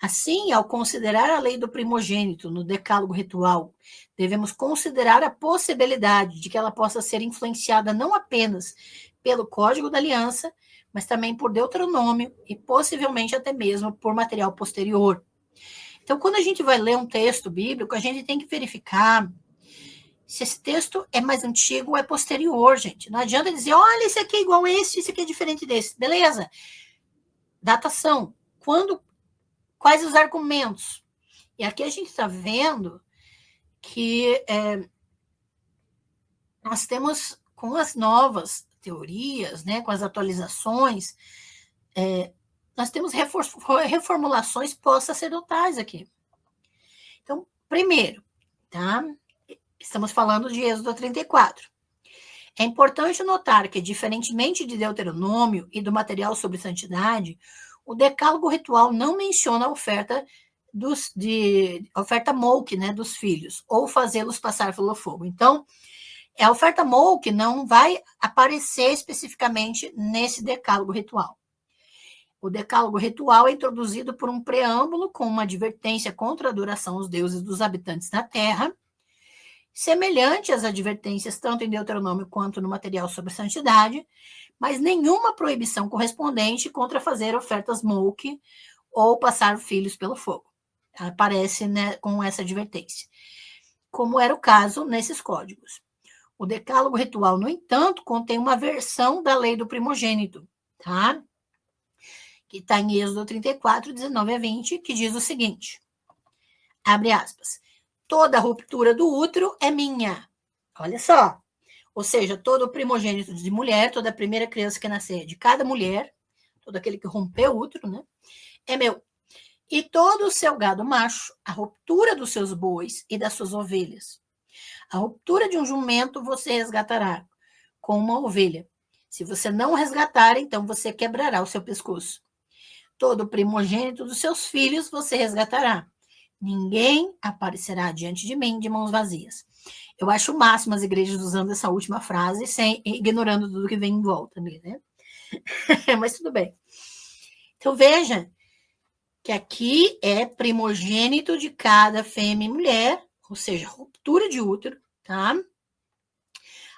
Assim, ao considerar a lei do primogênito no decálogo ritual, devemos considerar a possibilidade de que ela possa ser influenciada não apenas pelo Código da Aliança, mas também por Deuteronômio e possivelmente até mesmo por material posterior. Então, quando a gente vai ler um texto bíblico, a gente tem que verificar se esse texto é mais antigo ou é posterior, gente. Não adianta dizer, olha, esse aqui é igual a esse aqui é diferente desse. Beleza. Datação. Quais os argumentos? E aqui a gente está vendo que nós temos, com as novas teorias, né, com as atualizações, nós temos reformulações pós-sacerdotais aqui. Então, primeiro, tá? Estamos falando de Êxodo 34. É importante notar que, diferentemente de Deuteronômio e do material sobre santidade, o decálogo ritual não menciona a oferta oferta molk, né, dos filhos, ou fazê-los passar pelo fogo. Então, a oferta molk não vai aparecer especificamente nesse decálogo ritual. O decálogo ritual é introduzido por um preâmbulo com uma advertência contra a adoração aos deuses dos habitantes da terra, semelhante às advertências tanto em Deuteronômio quanto no material sobre santidade, mas nenhuma proibição correspondente contra fazer ofertas molk ou passar filhos pelo fogo. Aparece, né, com essa advertência, como era o caso nesses códigos. O decálogo ritual, no entanto, contém uma versão da lei do primogênito, tá? Que está em Êxodo 34, 19 a 20, que diz o seguinte, abre aspas, toda ruptura do útero é minha. Olha só. Ou seja, todo primogênito de mulher, toda a primeira criança que nascer de cada mulher, todo aquele que rompeu o útero, né, é meu. E todo o seu gado macho, a ruptura dos seus bois e das suas ovelhas. A ruptura de um jumento você resgatará com uma ovelha. Se você não resgatar, então você quebrará o seu pescoço. Todo primogênito dos seus filhos você resgatará. Ninguém aparecerá diante de mim de mãos vazias. Eu acho o máximo as igrejas usando essa última frase, ignorando tudo que vem em volta ali, né? Mas tudo bem. Então, veja que aqui é primogênito de cada fêmea e mulher, ou seja, ruptura de útero, tá?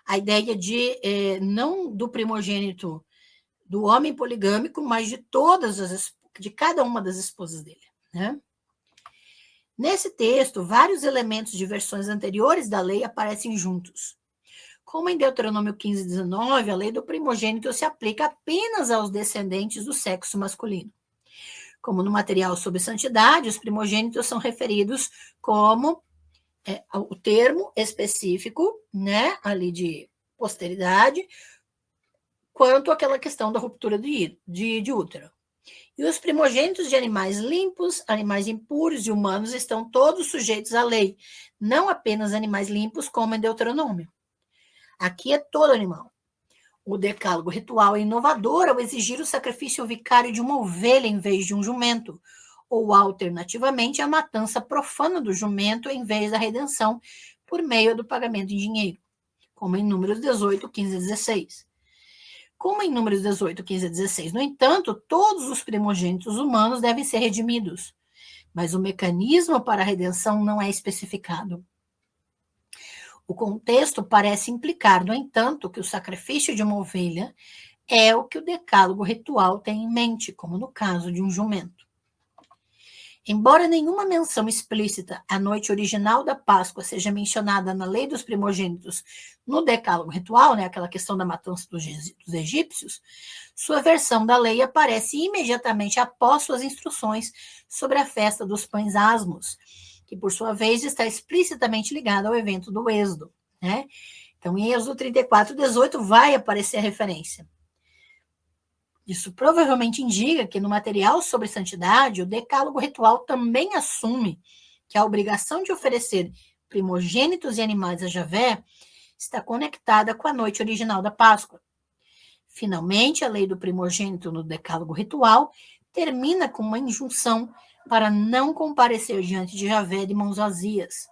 A ideia de não do primogênito do homem poligâmico, mas de cada uma das esposas dele, né? Nesse texto, vários elementos de versões anteriores da lei aparecem juntos. Como em Deuteronômio 15, 19, a lei do primogênito se aplica apenas aos descendentes do sexo masculino. Como no material sobre santidade, os primogênitos são referidos como o termo específico, né, ali de posteridade, quanto àquela questão da ruptura de útero. E os primogênitos de animais limpos, animais impuros e humanos estão todos sujeitos à lei, não apenas animais limpos, como em Deuteronômio. Aqui é todo animal. O decálogo ritual é inovador ao exigir o sacrifício vicário de uma ovelha em vez de um jumento, ou alternativamente a matança profana do jumento em vez da redenção por meio do pagamento em dinheiro, como em Números 18, 15 e 16. Como em Números 18, 15 e 16, no entanto, todos os primogênitos humanos devem ser redimidos, mas o mecanismo para a redenção não é especificado. O contexto parece implicar, no entanto, que o sacrifício de uma ovelha é o que o decálogo ritual tem em mente, como no caso de um jumento. Embora nenhuma menção explícita à noite original da Páscoa seja mencionada na lei dos primogênitos no decálogo ritual, né, aquela questão da matança dos egípcios, sua versão da lei aparece imediatamente após suas instruções sobre a festa dos pães asmos, que por sua vez está explicitamente ligada ao evento do Êxodo, né? Então, em Êxodo 34:18 vai aparecer a referência. Isso provavelmente indica que no material sobre santidade, o decálogo ritual também assume que a obrigação de oferecer primogênitos e animais a Javé está conectada com a noite original da Páscoa. Finalmente, a lei do primogênito no decálogo ritual termina com uma injunção para não comparecer diante de Javé de mãos vazias,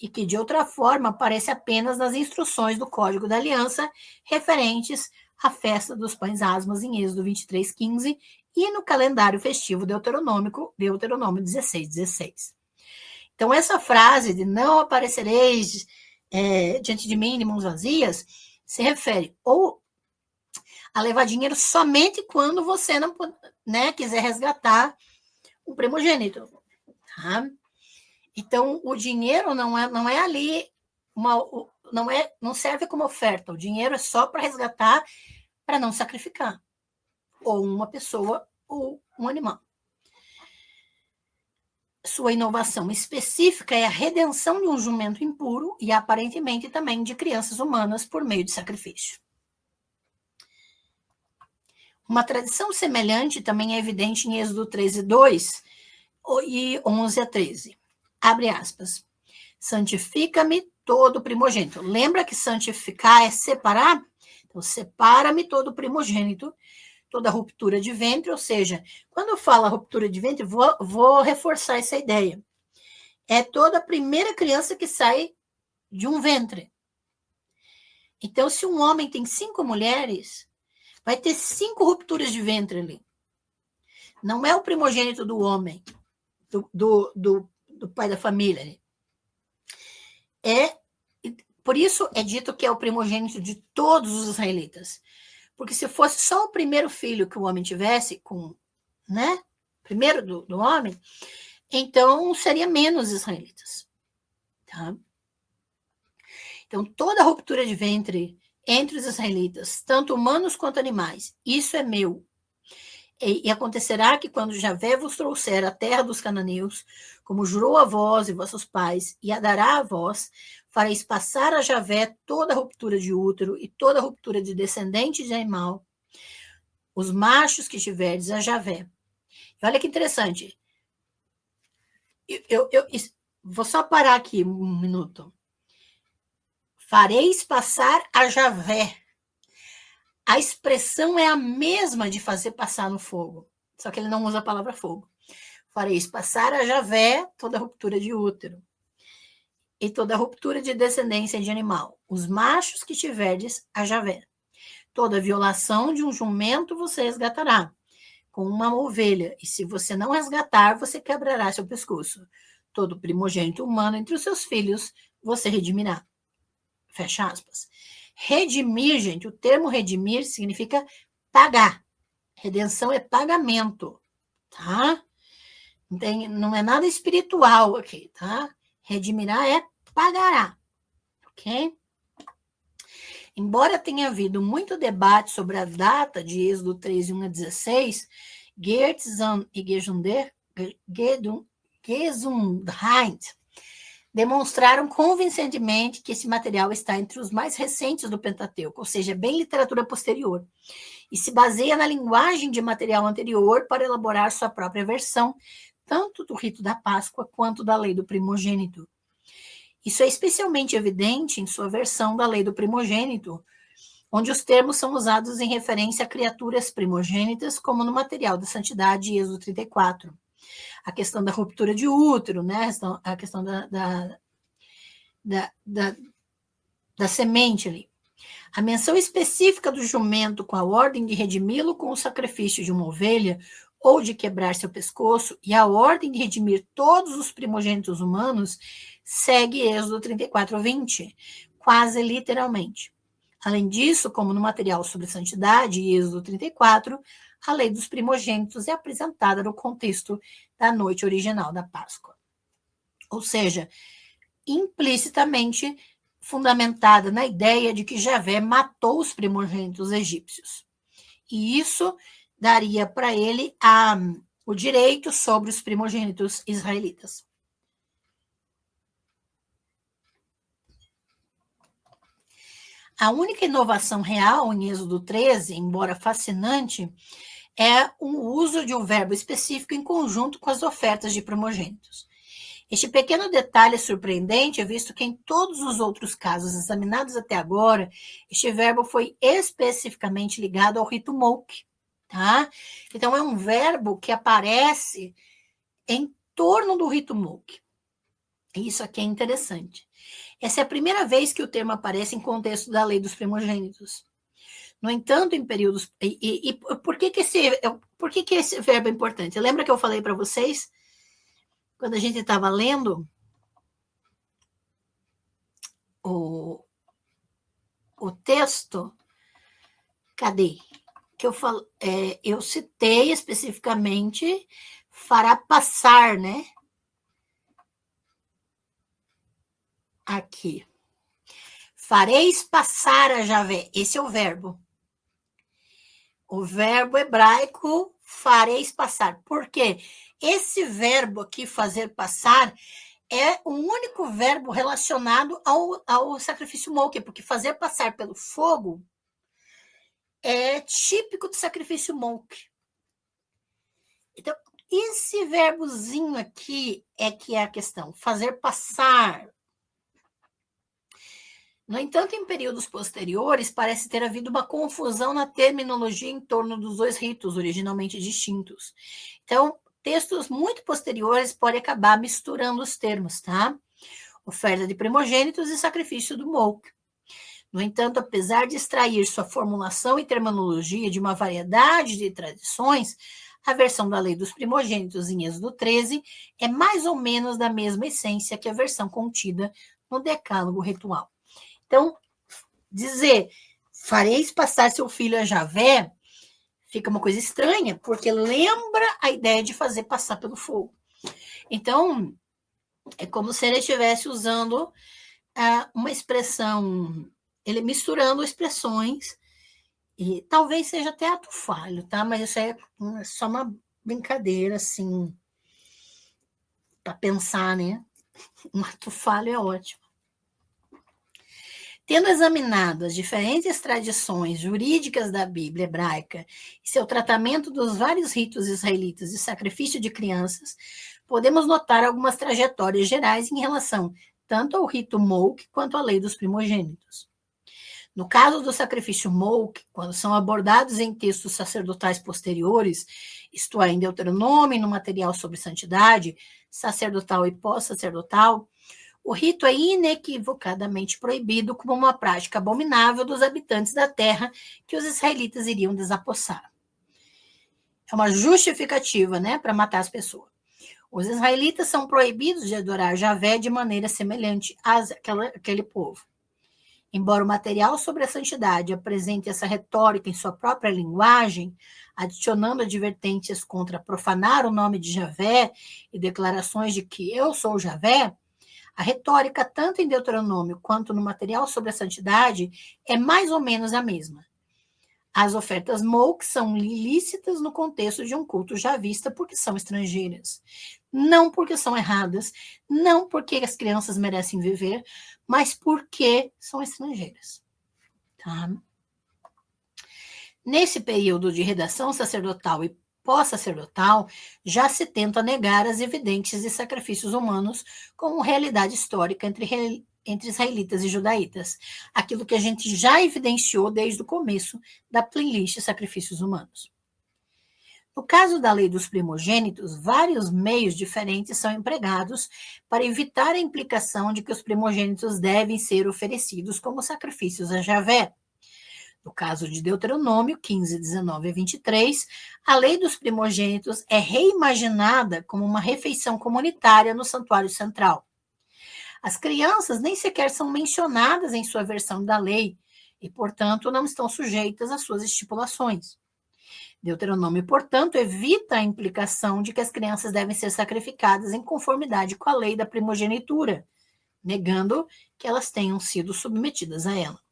e que de outra forma aparece apenas nas instruções do Código da Aliança referentes à festa dos pães asmos em Êxodo 23:15 e no calendário festivo deuteronômico, Deuteronômio 16:16. Então, essa frase de não aparecereis diante de mim de mãos vazias se refere ou a levar dinheiro somente quando você não, né, quiser resgatar o primogênito. Tá? Então, o dinheiro não é ali, não serve como oferta. O dinheiro é só para resgatar, para não sacrificar. Ou uma pessoa ou um animal. Sua inovação específica é a redenção de um jumento impuro e, aparentemente, também de crianças humanas por meio de sacrifício. Uma tradição semelhante também é evidente em Êxodo 13:2 e 11-13. Abre aspas. Santifica-me todo primogênito. Lembra que santificar é separar? Então, separa-me todo primogênito, toda ruptura de ventre, ou seja, quando eu falo ruptura de ventre, vou reforçar essa ideia. É toda a primeira criança que sai de um ventre. Então, se um homem tem 5 mulheres, vai ter 5 rupturas de ventre ali. Não é o primogênito do homem, do pai da família. Por isso é dito que é o primogênito de todos os israelitas. Porque se fosse só o primeiro filho que o homem tivesse, né? Primeiro do homem, então seria menos israelitas. Tá? Então, toda ruptura de ventre entre os israelitas, tanto humanos quanto animais, isso é meu. E acontecerá que quando Javé vos trouxer a terra dos cananeus, como jurou a vós e vossos pais, e a dará a vós, fareis passar a Javé toda a ruptura de útero e toda a ruptura de descendente de animal, os machos que tiverdes a Javé. E olha que interessante. Eu vou só parar aqui um minuto. Fareis passar a Javé. A expressão é a mesma de fazer passar no fogo, só que ele não usa a palavra fogo. Fareis passar a Javé toda ruptura de útero e toda ruptura de descendência de animal, os machos que tiverdes a Javé. Toda violação de um jumento você resgatará com uma ovelha, e se você não resgatar, você quebrará seu pescoço. Todo primogênito humano entre os seus filhos você redimirá. Fecha aspas. Redimir, gente, o termo redimir significa pagar. Redenção é pagamento, tá? Não é nada espiritual aqui, tá? Redimirá é pagará, ok? Embora tenha havido muito debate sobre a data de Êxodo 3, 1-16, Geertz e Gesundheit demonstraram convincentemente que esse material está entre os mais recentes do Pentateuco, ou seja, bem literatura posterior, e se baseia na linguagem de material anterior para elaborar sua própria versão, tanto do rito da Páscoa quanto da lei do primogênito. Isso é especialmente evidente em sua versão da lei do primogênito, onde os termos são usados em referência a criaturas primogênitas, como no material da santidade, Êxodo 34. A questão da ruptura de útero, né? A questão da semente ali. A menção específica do jumento com a ordem de redimi-lo com o sacrifício de uma ovelha ou de quebrar seu pescoço, e a ordem de redimir todos os primogênitos humanos segue Êxodo 34:20, quase literalmente. Além disso, como no material sobre santidade, Êxodo 34, a lei dos primogênitos é apresentada no contexto da noite original da Páscoa. Ou seja, implicitamente fundamentada na ideia de que Javé matou os primogênitos egípcios. E isso daria para ele o direito sobre os primogênitos israelitas. A única inovação real em Êxodo 13, embora fascinante, é o uso de um verbo específico em conjunto com as ofertas de primogênitos. Este pequeno detalhe é surpreendente, visto que em todos os outros casos examinados até agora, este verbo foi especificamente ligado ao rito Molk, tá? Então, é um verbo que aparece em torno do rito Molk. Isso aqui é interessante. Essa é a primeira vez que o termo aparece em contexto da lei dos primogênitos. No entanto, em períodos... E por que esse verbo é importante? Lembra que eu falei para vocês, quando a gente estava lendo o texto, cadê? Que eu citei especificamente fará passar, né? Aqui. Fareis passar a Javé. Esse é o verbo. O verbo hebraico fareis passar. Por quê? Esse verbo aqui, fazer passar, é o único verbo relacionado ao sacrifício Molk, porque fazer passar pelo fogo é típico do sacrifício Molk. Então, esse verbozinho aqui é que é a questão, fazer passar. No entanto, em períodos posteriores, parece ter havido uma confusão na terminologia em torno dos dois ritos, originalmente distintos. Então, textos muito posteriores podem acabar misturando os termos, tá? Oferta de primogênitos e sacrifício do Molk. No entanto, apesar de extrair sua formulação e terminologia de uma variedade de tradições, a versão da lei dos primogênitos em Êxodo 13 é mais ou menos da mesma essência que a versão contida no Decálogo ritual. Então, dizer, fareis passar seu filho a Javé, fica uma coisa estranha, porque lembra a ideia de fazer passar pelo fogo. Então, é como se ele estivesse usando uma expressão, ele misturando expressões, e talvez seja até ato falho, tá? Mas isso é só uma brincadeira, assim, para pensar, né? Um ato falho é ótimo. Tendo examinado as diferentes tradições jurídicas da Bíblia hebraica e seu tratamento dos vários ritos israelitas de sacrifício de crianças, podemos notar algumas trajetórias gerais em relação tanto ao rito Molk quanto à lei dos primogênitos. No caso do sacrifício Molk, quando são abordados em textos sacerdotais posteriores, isto é, em Deuteronômio, no material sobre santidade, sacerdotal e pós-sacerdotal, o rito é inequivocadamente proibido como uma prática abominável dos habitantes da terra que os israelitas iriam desapossar. É uma justificativa, né, para matar as pessoas. Os israelitas são proibidos de adorar Javé de maneira semelhante àquele povo. Embora o material sobre a santidade apresente essa retórica em sua própria linguagem, adicionando advertências contra profanar o nome de Javé e declarações de que eu sou Javé, a retórica, tanto em Deuteronômio quanto no material sobre a santidade, é mais ou menos a mesma. As ofertas Molk são ilícitas no contexto de um culto javista porque são estrangeiras. Não porque são erradas, não porque as crianças merecem viver, mas porque são estrangeiras. Tá? Nesse período de redação sacerdotal e pós-sacerdotal, já se tenta negar as evidências de sacrifícios humanos como realidade histórica entre israelitas e judaítas, aquilo que a gente já evidenciou desde o começo da playlist Sacrifícios Humanos. No caso da lei dos primogênitos, vários meios diferentes são empregados para evitar a implicação de que os primogênitos devem ser oferecidos como sacrifícios a Javé. No caso de Deuteronômio 15, 19 e 23, a lei dos primogênitos é reimaginada como uma refeição comunitária no santuário central. As crianças nem sequer são mencionadas em sua versão da lei e, portanto, não estão sujeitas às suas estipulações. Deuteronômio, portanto, evita a implicação de que as crianças devem ser sacrificadas em conformidade com a lei da primogenitura, negando que elas tenham sido submetidas a ela.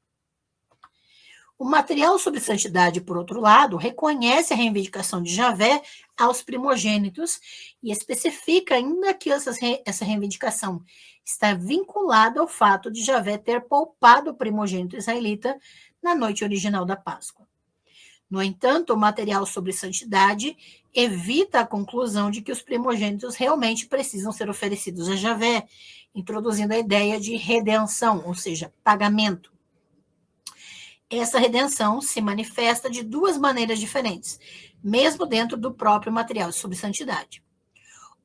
O material sobre santidade, por outro lado, reconhece a reivindicação de Javé aos primogênitos e especifica ainda que essa reivindicação está vinculada ao fato de Javé ter poupado o primogênito israelita na noite original da Páscoa. No entanto, o material sobre santidade evita a conclusão de que os primogênitos realmente precisam ser oferecidos a Javé, introduzindo a ideia de redenção, ou seja, pagamento. Essa redenção se manifesta de duas maneiras diferentes, mesmo dentro do próprio material sobre santidade.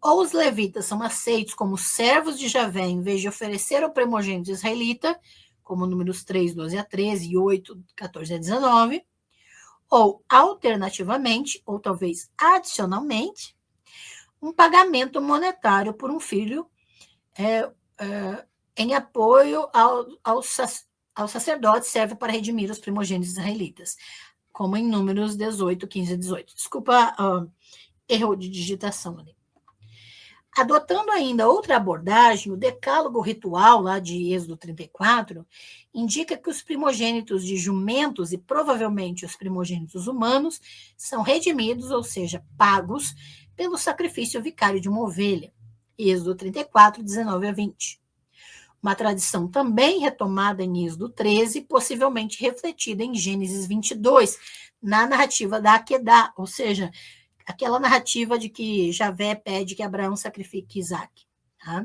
Ou os levitas são aceitos como servos de Javé em vez de oferecer ao primogênito israelita, como números 3, 12 a 13 e 8, 14 a 19, ou, alternativamente, ou talvez adicionalmente, um pagamento monetário por um filho em apoio ao sacerdote serve para redimir os primogênitos israelitas, como em Números 18, 15 e 18. Desculpa, erro de digitação ali. Adotando ainda outra abordagem, o decálogo ritual lá de Êxodo 34 indica que os primogênitos de jumentos e provavelmente os primogênitos humanos são redimidos, ou seja, pagos pelo sacrifício vicário de uma ovelha. Êxodo 34, 19 a 20. Uma tradição também retomada em Êxodo 13, possivelmente refletida em Gênesis 22, na narrativa da Aquedá, ou seja, aquela narrativa de que Javé pede que Abraão sacrifique Isaac. Tá?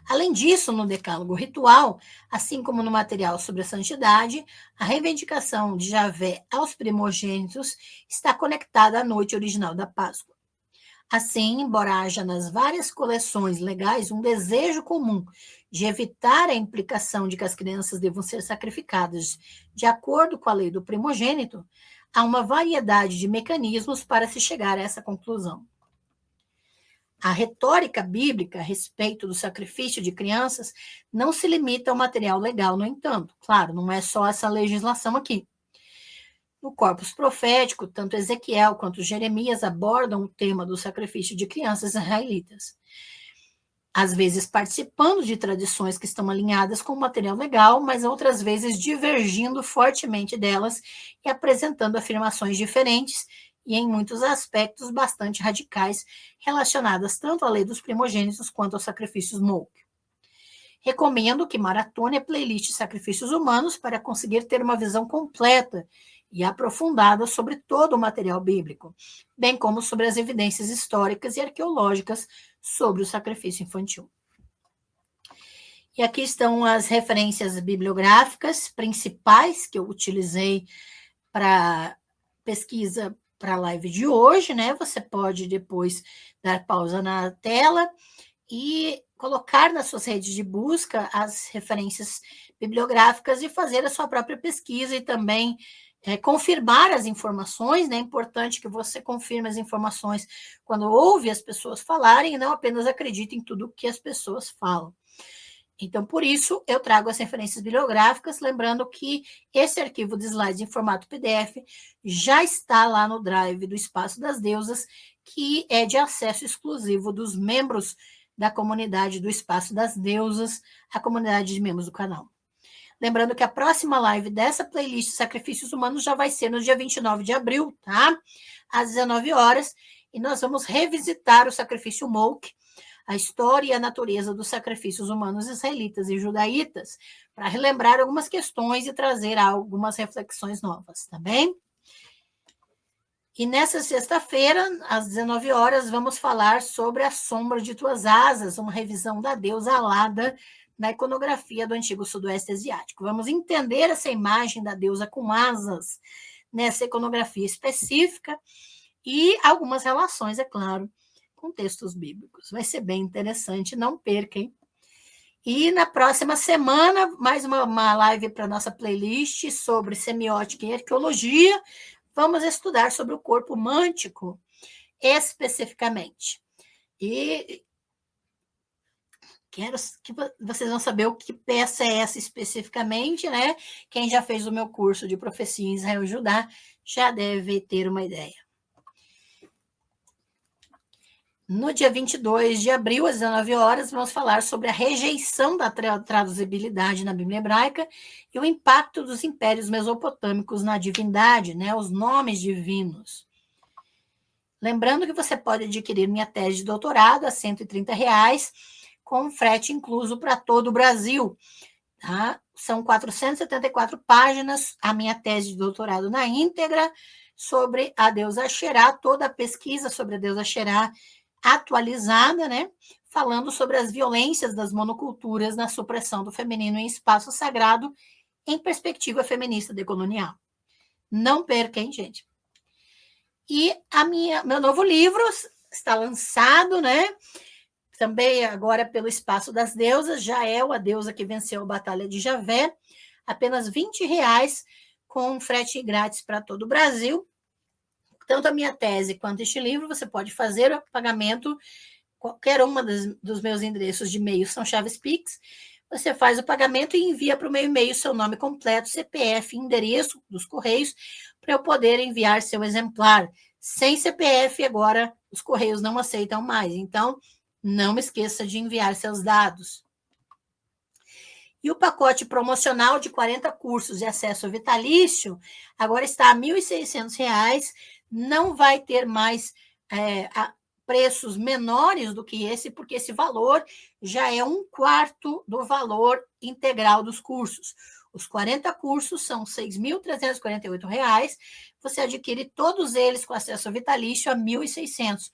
Além disso, no decálogo ritual, assim como no material sobre a santidade, a reivindicação de Javé aos primogênitos está conectada à noite original da Páscoa. Assim, embora haja nas várias coleções legais um desejo comum de evitar a implicação de que as crianças devam ser sacrificadas de acordo com a lei do primogênito, há uma variedade de mecanismos para se chegar a essa conclusão. A retórica bíblica a respeito do sacrifício de crianças não se limita ao material legal, no entanto. Claro, não é só essa legislação aqui. No corpus profético, tanto Ezequiel quanto Jeremias abordam o tema do sacrifício de crianças israelitas, às vezes participando de tradições que estão alinhadas com o material legal, mas outras vezes divergindo fortemente delas e apresentando afirmações diferentes e, em muitos aspectos, bastante radicais, relacionadas tanto à lei dos primogênitos quanto aos sacrifícios Molk. Recomendo que maratone a playlist Sacrifícios Humanos para conseguir ter uma visão completa e aprofundada sobre todo o material bíblico, bem como sobre as evidências históricas e arqueológicas sobre o sacrifício infantil. E aqui estão as referências bibliográficas principais que eu utilizei para pesquisa para a live de hoje, né? Você pode depois dar pausa na tela e colocar nas suas redes de busca as referências bibliográficas e fazer a sua própria pesquisa e também confirmar as informações, né? É importante que você confirme as informações quando ouve as pessoas falarem e não apenas acredite em tudo que as pessoas falam. Então, por isso, eu trago as referências bibliográficas, lembrando que esse arquivo de slides em formato PDF já está lá no Drive do Espaço das Deusas, que é de acesso exclusivo dos membros da comunidade do Espaço das Deusas, a comunidade de membros do canal. Lembrando que a próxima live dessa playlist Sacrifícios Humanos já vai ser no dia 29 de abril, tá? Às 19 horas, e nós vamos revisitar o sacrifício Molk, a história e a natureza dos sacrifícios humanos israelitas e judaítas, para relembrar algumas questões e trazer algumas reflexões novas, tá bem? E nessa sexta-feira, às 19 horas, vamos falar sobre a sombra de tuas asas, uma revisão da deusa alada na iconografia do antigo sudoeste asiático. Vamos entender essa imagem da deusa com asas nessa iconografia específica e algumas relações, é claro, com textos bíblicos. Vai ser bem interessante, não perca, hein? E na próxima semana, mais uma live para a nossa playlist sobre semiótica e arqueologia. Vamos estudar sobre o corpo mântico, especificamente. E quero que vocês vão saber o que peça é essa especificamente, né? Quem já fez o meu curso de Profecia em Israel e Judá já deve ter uma ideia. No dia 22 de abril, às 19 horas, vamos falar sobre a rejeição da traduzibilidade na Bíblia hebraica e o impacto dos impérios mesopotâmicos na divindade, né? Os nomes divinos. Lembrando que você pode adquirir minha tese de doutorado a R$130, com frete incluso para todo o Brasil. Tá? São 474 páginas, a minha tese de doutorado na íntegra, sobre a deusa Asherá, toda a pesquisa sobre a deusa Asherá atualizada, né? Falando sobre as violências das monoculturas na supressão do feminino em espaço sagrado, em perspectiva feminista decolonial. Não perca, hein, gente? E meu novo livro está lançado, né? Também agora pelo Espaço das Deusas, Jael, a deusa que venceu a Batalha de Javé, apenas R$20, com frete grátis para todo o Brasil. Tanto a minha tese quanto este livro, você pode fazer o pagamento, qualquer uma dos meus endereços de e-mail são chaves Pix, você faz o pagamento e envia para o meu e-mail seu nome completo, CPF, endereço dos Correios, para eu poder enviar seu exemplar. Sem CPF, agora, os Correios não aceitam mais. Então, não me esqueça de enviar seus dados. E o pacote promocional de 40 cursos de acesso vitalício agora está a R$1.600. Não vai ter mais preços menores do que esse, porque esse valor já é 1/4 do valor integral dos cursos. Os 40 cursos são R$6.348. Você adquire todos eles com acesso vitalício a R$1.600.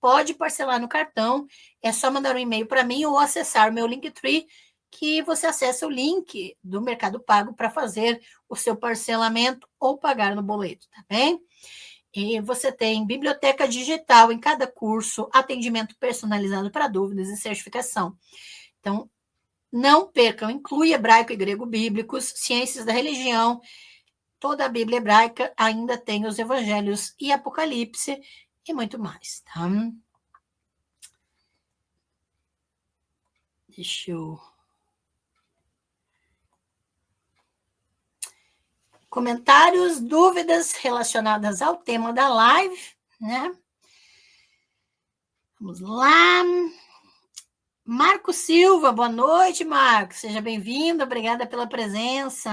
Pode parcelar no cartão, é só mandar um e-mail para mim ou acessar o meu Linktree, que você acessa o link do Mercado Pago para fazer o seu parcelamento ou pagar no boleto, tá bem? E você tem biblioteca digital em cada curso, atendimento personalizado para dúvidas e certificação. Então, não percam, inclui hebraico e grego bíblicos, ciências da religião, toda a Bíblia hebraica, ainda tem os evangelhos e Apocalipse e muito mais, tá? Deixa eu... Comentários, dúvidas relacionadas ao tema da live, né? Vamos lá. Marco Silva, boa noite, Marco. Seja bem-vindo, obrigada pela presença.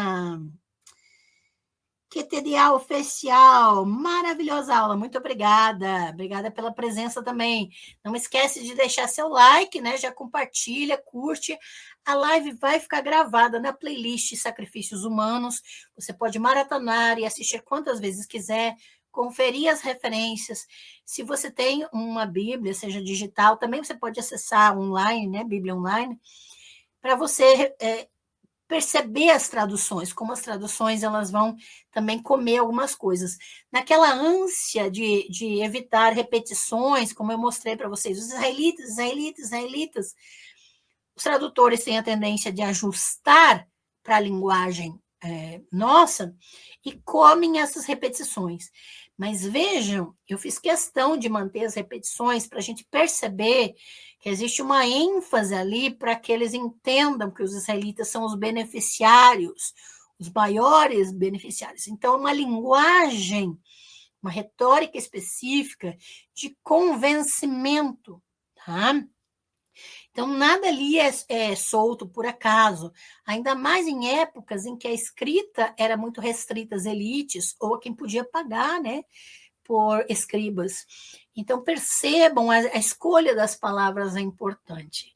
QTDA oficial, maravilhosa aula, muito obrigada. Obrigada pela presença também. Não esquece de deixar seu like, né? Já compartilha, curte. A live vai ficar gravada na playlist Sacrifícios Humanos. Você pode maratonar e assistir quantas vezes quiser, conferir as referências. Se você tem uma Bíblia, seja digital, também você pode acessar online, né? Bíblia online, para você perceber as traduções, como as traduções elas vão também comer algumas coisas. Naquela ânsia de evitar repetições, como eu mostrei para vocês, os israelitas, os tradutores têm a tendência de ajustar para a linguagem nossa e comem essas repetições. Mas vejam, eu fiz questão de manter as repetições para a gente perceber que existe uma ênfase ali para que eles entendam que os israelitas são os beneficiários, os maiores beneficiários. Então, uma linguagem, uma retórica específica de convencimento, tá? Então, nada ali é solto por acaso, ainda mais em épocas em que a escrita era muito restrita às elites ou a quem podia pagar, né, por escribas. Então, percebam, a escolha das palavras é importante.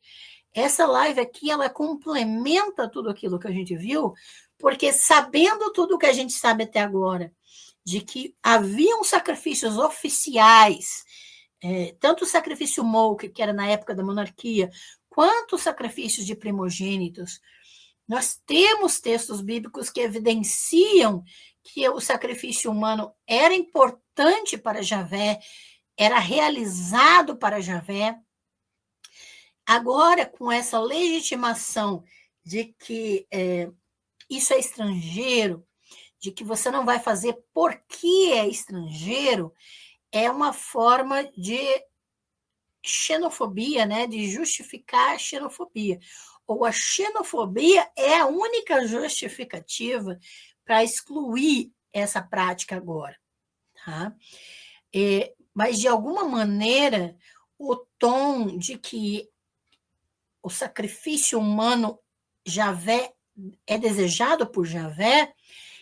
Essa live aqui, ela complementa tudo aquilo que a gente viu, porque sabendo tudo o que a gente sabe até agora, de que haviam sacrifícios oficiais, tanto o sacrifício Molk, que era na época da monarquia, quanto os sacrifícios de primogênitos, nós temos textos bíblicos que evidenciam que o sacrifício humano era importante para Javé, era realizado para Javé. Agora, com essa legitimação de que isso é estrangeiro, de que você não vai fazer porque é estrangeiro, é uma forma de xenofobia, né? De justificar a xenofobia. Ou a xenofobia é a única justificativa para excluir essa prática agora. Tá? Mas, de alguma maneira, o tom de que o sacrifício humano Javé é desejado por Javé,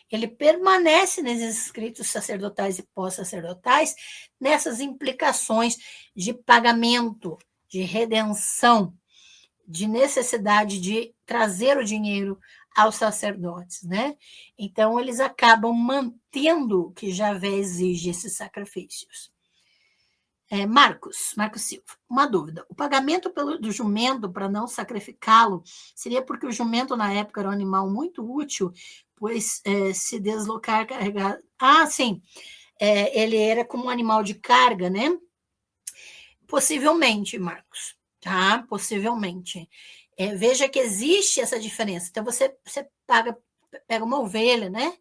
ele permanece nesses escritos sacerdotais e pós-sacerdotais, nessas implicações de pagamento, de redenção, de necessidade de trazer o dinheiro aos sacerdotes, né? Então, eles acabam mantendo que Javé exige esses sacrifícios. Marcos Silva, uma dúvida. O pagamento do jumento para não sacrificá-lo seria porque o jumento, na época, era um animal muito útil, pois se deslocar, carregar... sim. Ele era como um animal de carga, né? Possivelmente, Marcos. Tá? Possivelmente. Veja que existe essa diferença. Então, você pega uma ovelha, né?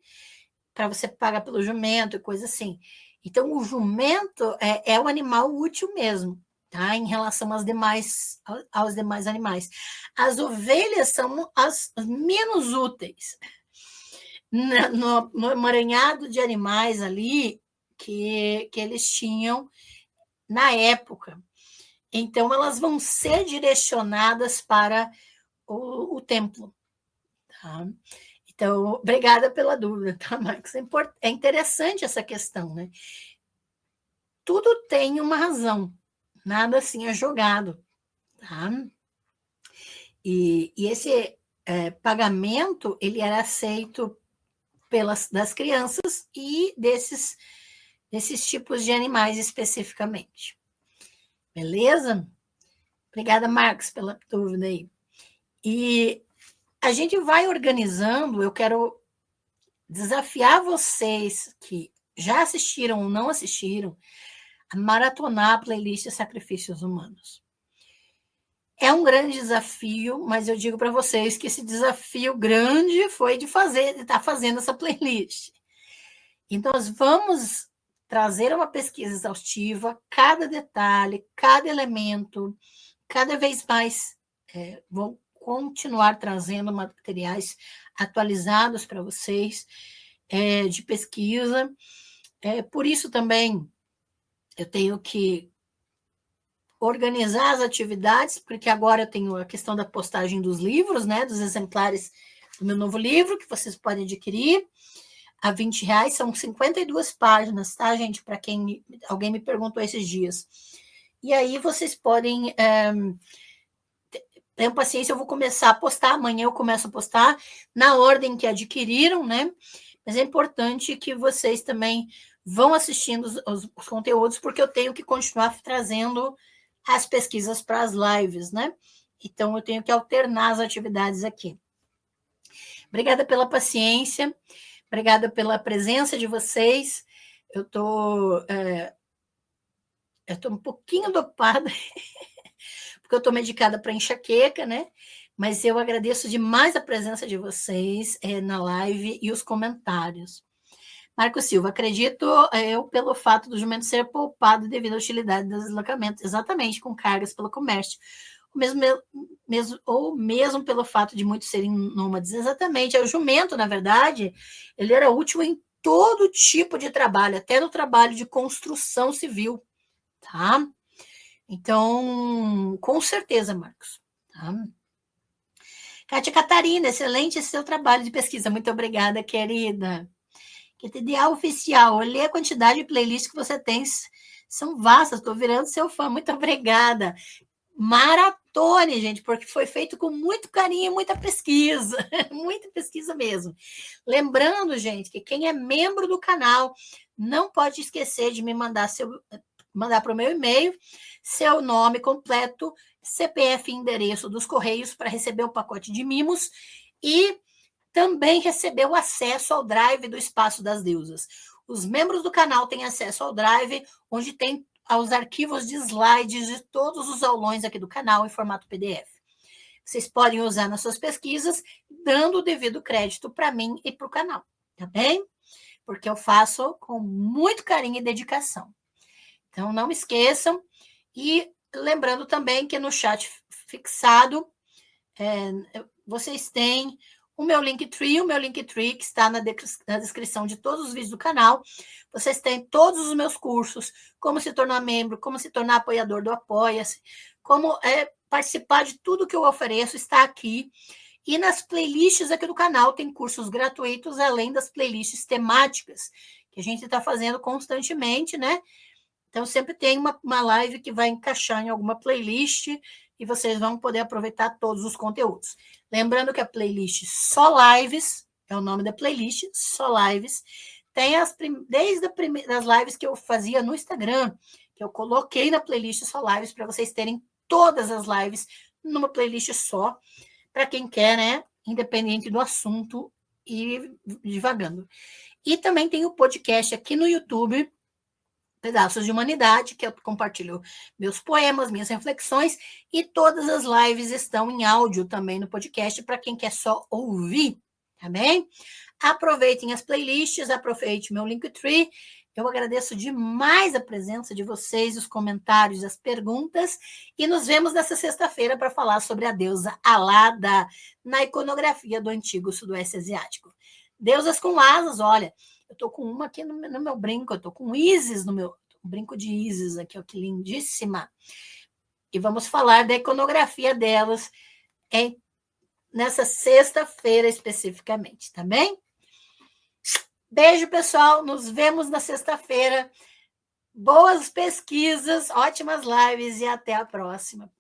Para você pagar pelo jumento e coisa assim. Então, o jumento é um animal útil mesmo, tá? Em relação aos demais animais. As ovelhas são as menos úteis. No emaranhado de animais ali que eles tinham na época. Então, elas vão ser direcionadas para o templo. Tá? Então, obrigada pela dúvida, tá, Marcos? É interessante essa questão, né? Tudo tem uma razão, nada assim é jogado, tá? E esse pagamento, ele era aceito das crianças e desses tipos de animais especificamente. Beleza? Obrigada, Marcos, pela dúvida aí. E a gente vai organizando, eu quero desafiar vocês que já assistiram ou não assistiram a maratonar a playlist Sacrifícios Humanos. É um grande desafio, mas eu digo para vocês que esse desafio grande foi de estar fazendo essa playlist. Então, nós vamos trazer uma pesquisa exaustiva, cada detalhe, cada elemento, cada vez mais vou continuar trazendo materiais atualizados para vocês de pesquisa. Por isso também eu tenho que organizar as atividades, porque agora eu tenho a questão da postagem dos livros, né, dos exemplares do meu novo livro, que vocês podem adquirir a R$20, são 52 páginas, tá, gente? Para quem alguém me perguntou esses dias. E aí vocês podem... tenham paciência, eu vou começar a postar, amanhã eu começo a postar na ordem que adquiriram, né? Mas é importante que vocês também vão assistindo os conteúdos, porque eu tenho que continuar trazendo as pesquisas para as lives, né? Então, eu tenho que alternar as atividades aqui. Obrigada pela paciência, obrigada pela presença de vocês. Eu estou um pouquinho dopada, porque eu estou medicada para enxaqueca, né? Mas eu agradeço demais a presença de vocês na live e os comentários. Marco Silva, acredito eu pelo fato do jumento ser poupado devido à utilidade dos deslocamentos, exatamente, com cargas pelo comércio, ou mesmo pelo fato de muitos serem nômades, exatamente. O jumento, na verdade, ele era útil em todo tipo de trabalho, até no trabalho de construção civil, tá? Então, com certeza, Marcos. Tá? Kátia Catarina, excelente esse seu trabalho de pesquisa. Muito obrigada, querida. QTDA oficial, olhei a quantidade de playlists que você tem, são vastas, estou virando seu fã. Muito obrigada. Maratone, gente, porque foi feito com muito carinho e muita pesquisa. Muita pesquisa mesmo. Lembrando, gente, que quem é membro do canal não pode esquecer de me mandar para o meu e-mail seu nome completo, CPF e endereço dos Correios para receber o pacote de mimos e também receber o acesso ao Drive do Espaço das Deusas. Os membros do canal têm acesso ao Drive, onde tem aos arquivos de slides de todos os aulões aqui do canal em formato PDF. Vocês podem usar nas suas pesquisas, dando o devido crédito para mim e para o canal, tá bem? Porque eu faço com muito carinho e dedicação. Então, não esqueçam. E lembrando também que no chat fixado, vocês têm o meu Linktree que está na descrição de todos os vídeos do canal. Vocês têm todos os meus cursos, como se tornar membro, como se tornar apoiador do Apoia-se, como participar de tudo que eu ofereço, está aqui. E nas playlists aqui do canal tem cursos gratuitos, além das playlists temáticas, que a gente está fazendo constantemente, né? Então, sempre tem uma live que vai encaixar em alguma playlist e vocês vão poder aproveitar todos os conteúdos. Lembrando que a playlist Só Lives, é o nome da playlist, Só Lives, tem desde as lives que eu fazia no Instagram, que eu coloquei na playlist Só Lives para vocês terem todas as lives numa playlist só, para quem quer, né? Independente do assunto e divagando. E também tem o podcast aqui no YouTube, Pedaços de Humanidade, que eu compartilho meus poemas, minhas reflexões, e todas as lives estão em áudio também no podcast, para quem quer só ouvir, tá bem? Aproveitem as playlists, aproveite meu Linktree. Eu agradeço demais a presença de vocês, os comentários, as perguntas, e nos vemos nessa sexta-feira para falar sobre a deusa Alada na iconografia do antigo Sudoeste Asiático. Deusas com asas, olha, eu estou com uma aqui no meu brinco, eu estou com Ísis no meu brinco de Ísis aqui, ó, que lindíssima. E vamos falar da iconografia delas nessa sexta-feira especificamente, tá bem? Beijo, pessoal, nos vemos na sexta-feira. Boas pesquisas, ótimas lives e até a próxima.